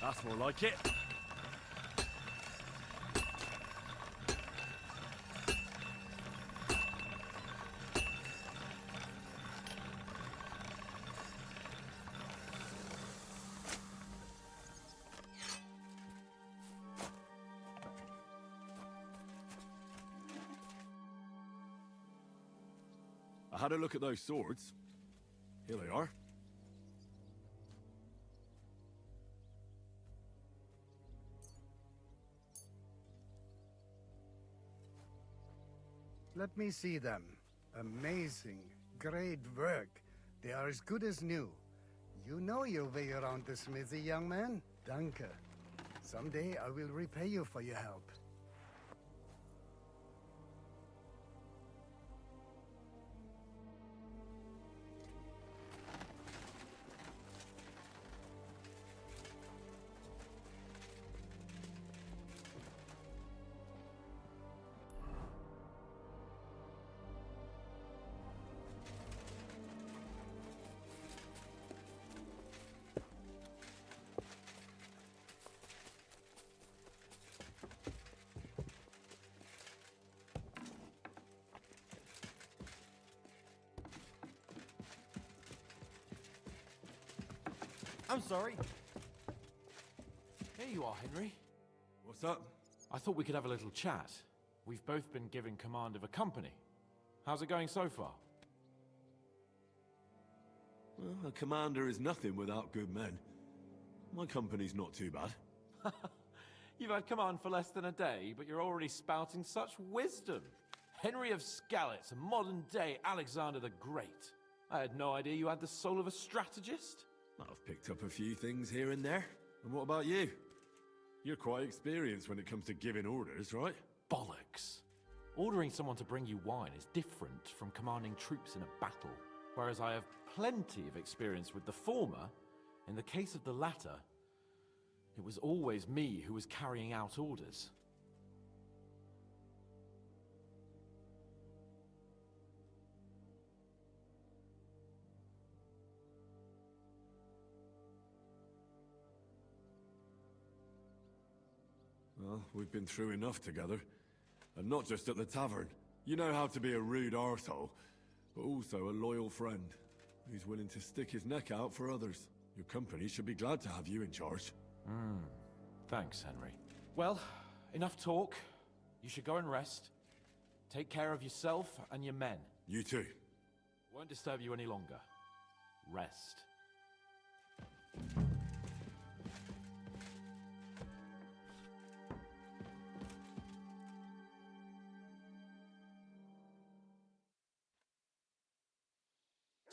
That's more like it. I had a look at those swords. Here they are. Let me see them. Amazing. Great work. They are as good as new. You know your way around the smithy, young man. Danke. Someday I will repay you for your help. I'm sorry. Here you are, Henry. What's up? I thought we could have a little chat. We've both been given command of a company. How's it going so far? Well, a commander is nothing without good men. My company's not too bad. You've had command for less than a day, but you're already spouting such wisdom. Henry of Skalitz, a modern-day Alexander the Great. I had no idea you had the soul of a strategist. I've picked up a few things here and there. And what about you? You're quite experienced when it comes to giving orders, right? Bollocks. Ordering someone to bring you wine is different from commanding troops in a battle. Whereas I have plenty of experience with the former, in the case of the latter, it was always me who was carrying out orders. Well, we've been through enough together. And not just at the tavern. You know how to be a rude arsehole, but also a loyal friend who's willing to stick his neck out for others. Your company should be glad to have you in charge. Thanks, Henry. Well, enough talk. You should go and rest. Take care of yourself and your men. You too. Won't disturb you any longer. Rest.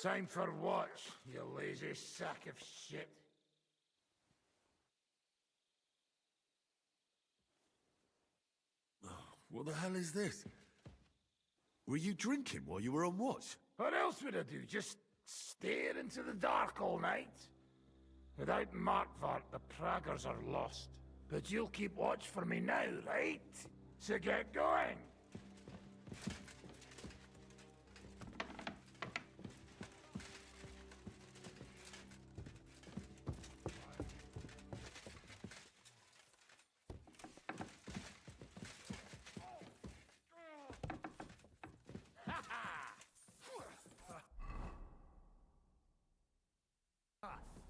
Time for watch, you lazy sack of shit. What the hell is this? Were you drinking while you were on watch? What else would I do? Just stare into the dark all night? Without Markvart, the Praggers are lost. But you'll keep watch for me now, right? So get going!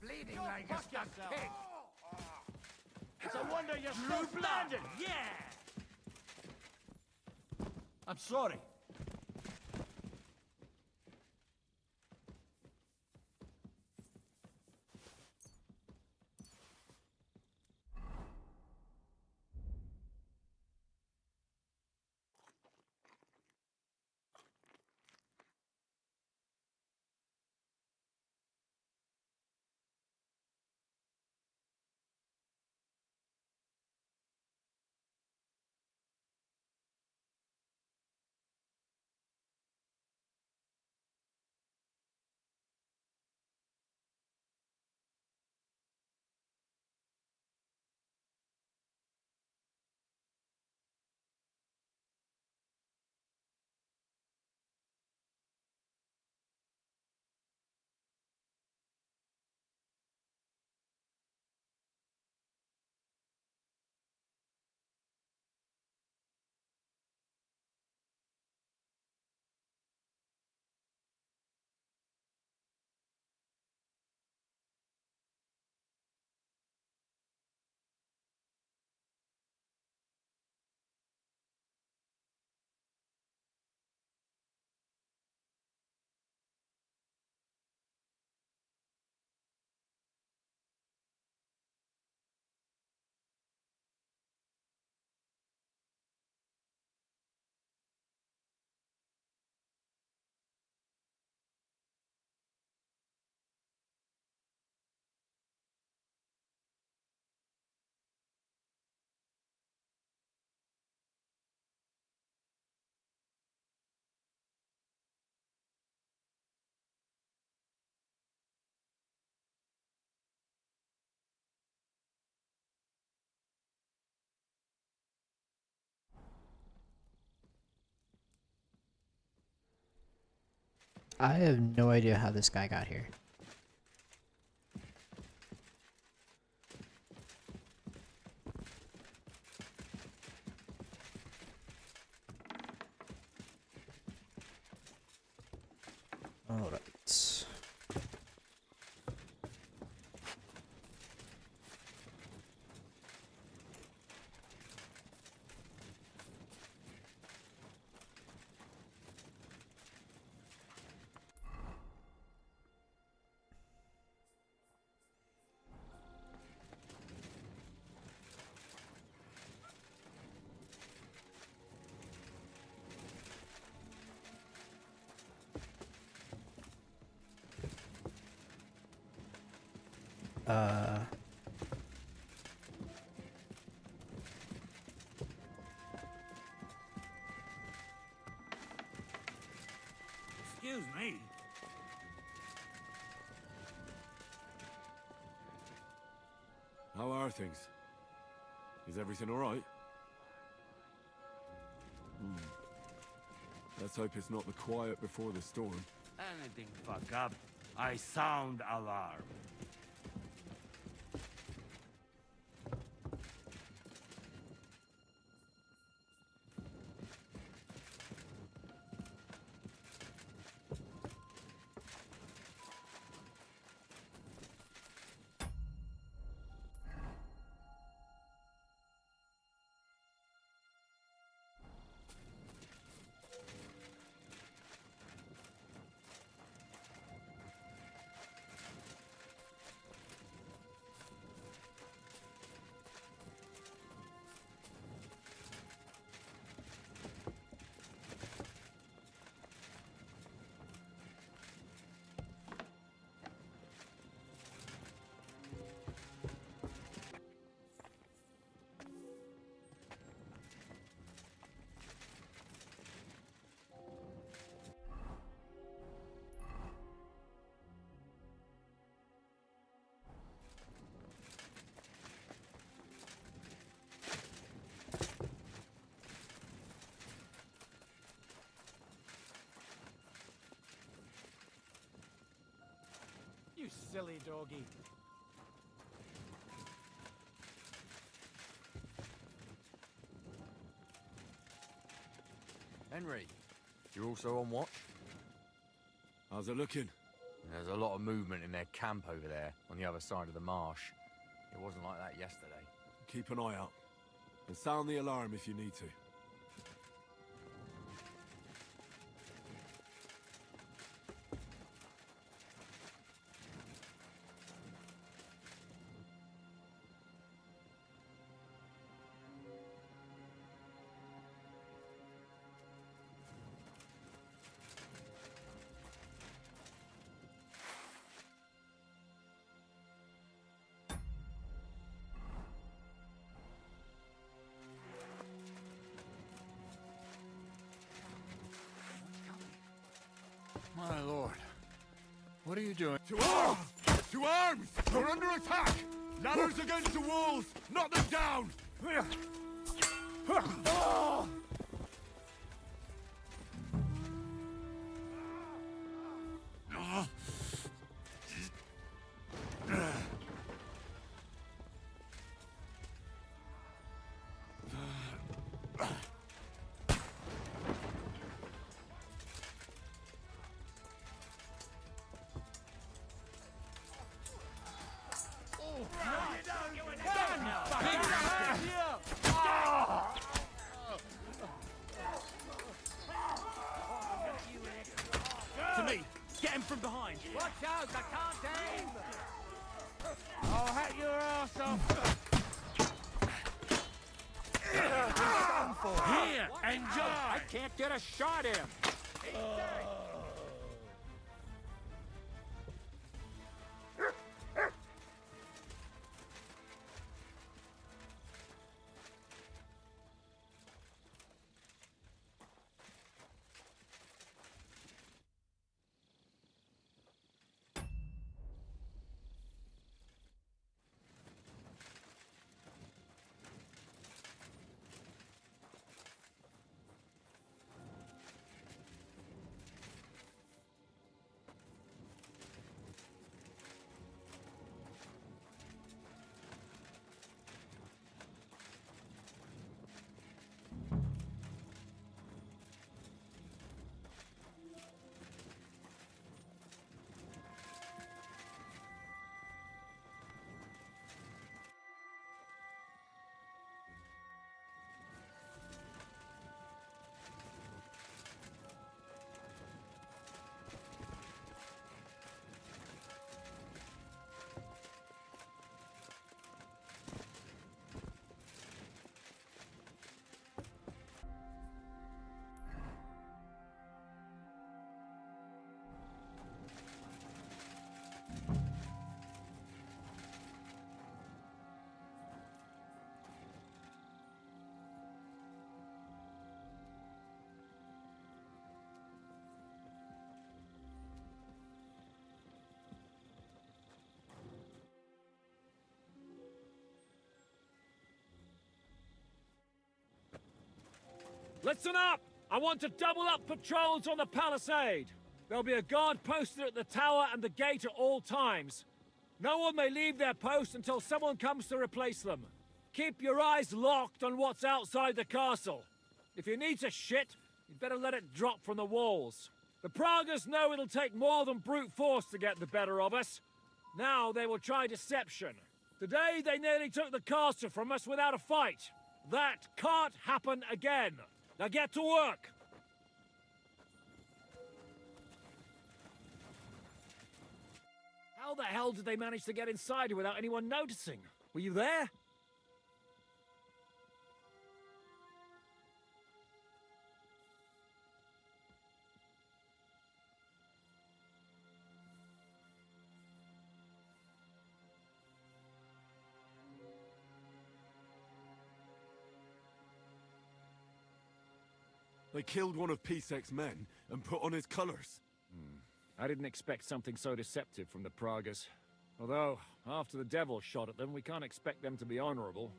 Bleeding like a stuck pig. It's a wonder you're still standing. Yeah. I'm sorry. I have no idea how this guy got here. All right. Excuse me. How are things? Is everything alright? Let's hope it's not the quiet before the storm. Anything fuck up, I sound alarm. You silly doggy. Henry, you're also on watch? How's it looking? There's a lot of movement in their camp over there, on the other side of the marsh. It wasn't like that yesterday. Keep an eye out. And sound the alarm if you need to. My lord. What are you doing? To arms! To arms! We're under attack! Ladders against the walls! Knock them down! To me! Get him from behind! Watch out, I can't aim! I'll hack your ass off! Here, enjoy! I can't get a shot in! Listen up! I want to double up patrols on the palisade. There'll be a guard posted at the tower and the gate at all times. No one may leave their post until someone comes to replace them. Keep your eyes locked on what's outside the castle. If you need to shit, you'd better let it drop from the walls. The Pragas know it'll take more than brute force to get the better of us. Now they will try deception. Today they nearly took the castle from us without a fight. That can't happen again. Now get to work! How the hell did they manage to get inside without anyone noticing? Were you there? They killed one of Pisek's men and put on his colors. I didn't expect something so deceptive from the Pragas. Although, after the devil shot at them, we can't expect them to be honorable.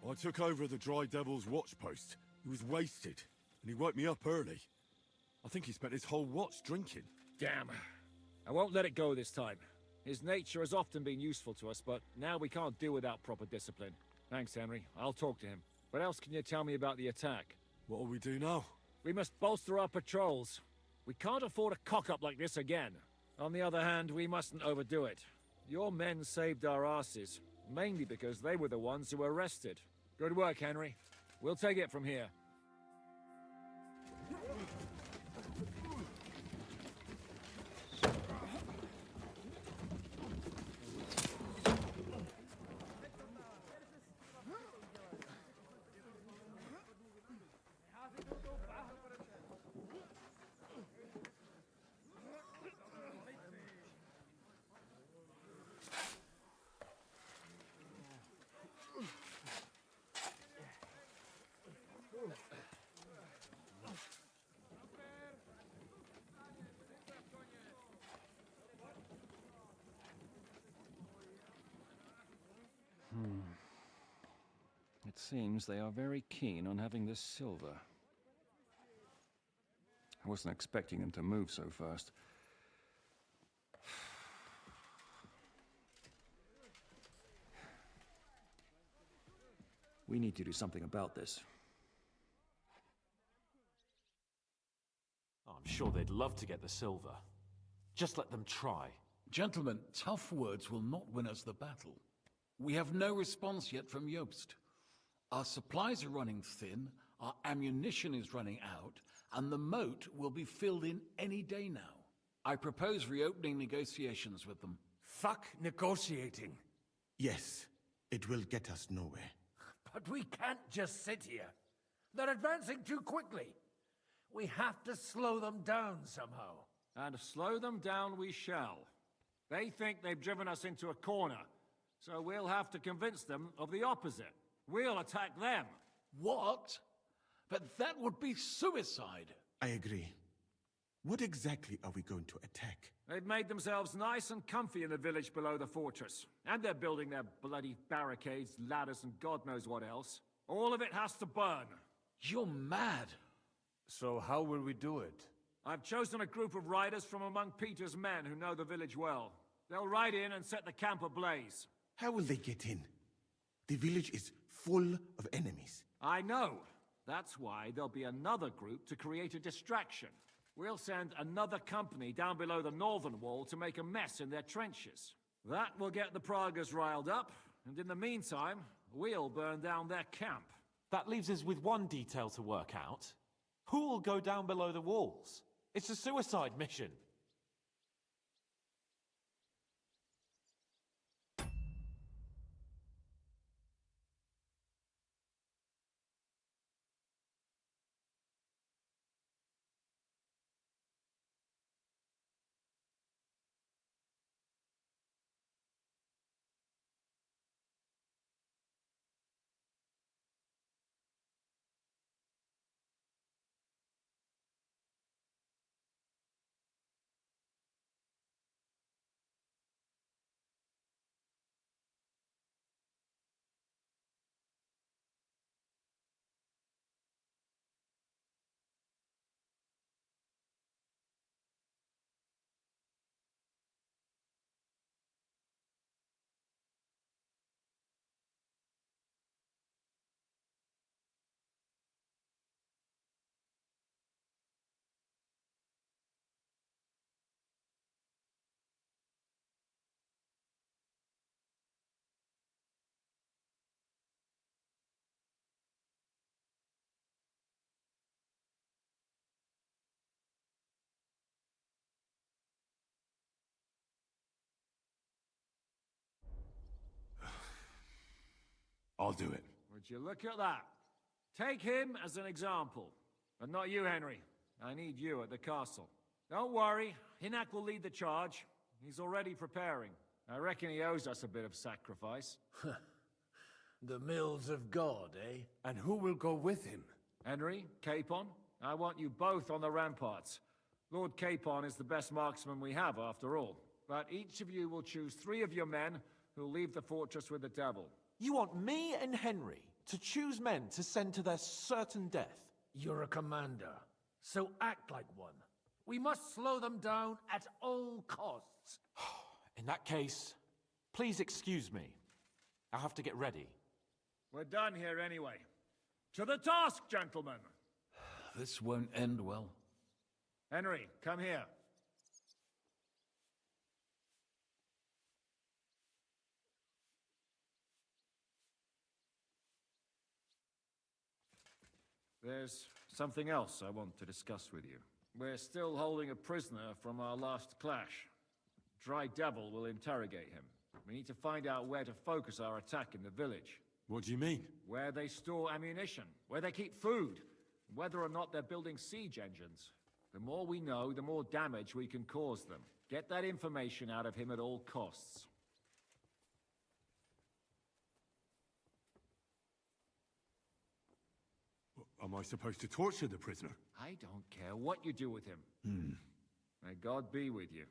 I took over the Dry Devil's watch post. It was wasted. and he woke me up early. I think he spent his whole watch drinking. Damn. I won't let it go this time. His nature has often been useful to us, but now we can't do without proper discipline. Thanks, Henry. I'll talk to him. What else can you tell me about the attack? What'll we do now? We must bolster our patrols. We can't afford a cock-up like this again. On the other hand, we mustn't overdo it. Your men saved our asses, mainly because they were the ones who were arrested. Good work, Henry. We'll take it from here. It seems they are very keen on having this silver. I wasn't expecting them to move so fast. We need to do something about this. I'm sure they'd love to get the silver. Just let them try. Gentlemen, tough words will not win us the battle. We have no response yet from Jobst. Our supplies are running thin, our ammunition is running out, and the moat will be filled in any day now. I propose reopening negotiations with them. Fuck negotiating. Yes, it will get us nowhere. But we can't just sit here. They're advancing too quickly. We have to slow them down somehow. And slow them down we shall. They think they've driven us into a corner, so we'll have to convince them of the opposite. We'll attack them. What? But that would be suicide. I agree. What exactly are we going to attack? They've made themselves nice and comfy in the village below the fortress. And they're building their bloody barricades, ladders, and God knows what else. All of it has to burn. You're mad. So how will we do it? I've chosen a group of riders from among Peter's men who know the village well. They'll ride in and set the camp ablaze. How will they get in? The village is full of enemies. I know. That's why there'll be another group to create a distraction. We'll send another company down below the northern wall to make a mess in their trenches. That will get the Pragas riled up, and in the meantime, we'll burn down their camp. That leaves us with one detail to work out. Who will go down below the walls? It's a suicide mission. I'll do it. Would you look at that? Take him as an example. But not you, Henry. I need you at the castle. Don't worry, Hinak will lead the charge. He's already preparing. I reckon he owes us a bit of sacrifice. The mills of God, eh? And who will go with him? Henry, Capon, I want you both on the ramparts. Lord Capon is the best marksman we have, after all. But each of you will choose 3 of your men who'll leave the fortress with the devil. You want me and Henry to choose men to send to their certain death? You're a commander, so act like one. We must slow them down at all costs. In that case, please excuse me. I have to get ready. We're done here anyway. To the task, gentlemen! This won't end well. Henry, come here. There's something else I want to discuss with you. We're still holding a prisoner from our last clash. Dry Devil will interrogate him. We need to find out where to focus our attack in the village. What do you mean? Where they store ammunition, where they keep food, whether or not they're building siege engines. The more we know, the more damage we can cause them. Get that information out of him at all costs. Am I supposed to torture the prisoner? I don't care what you do with him. May God be with you.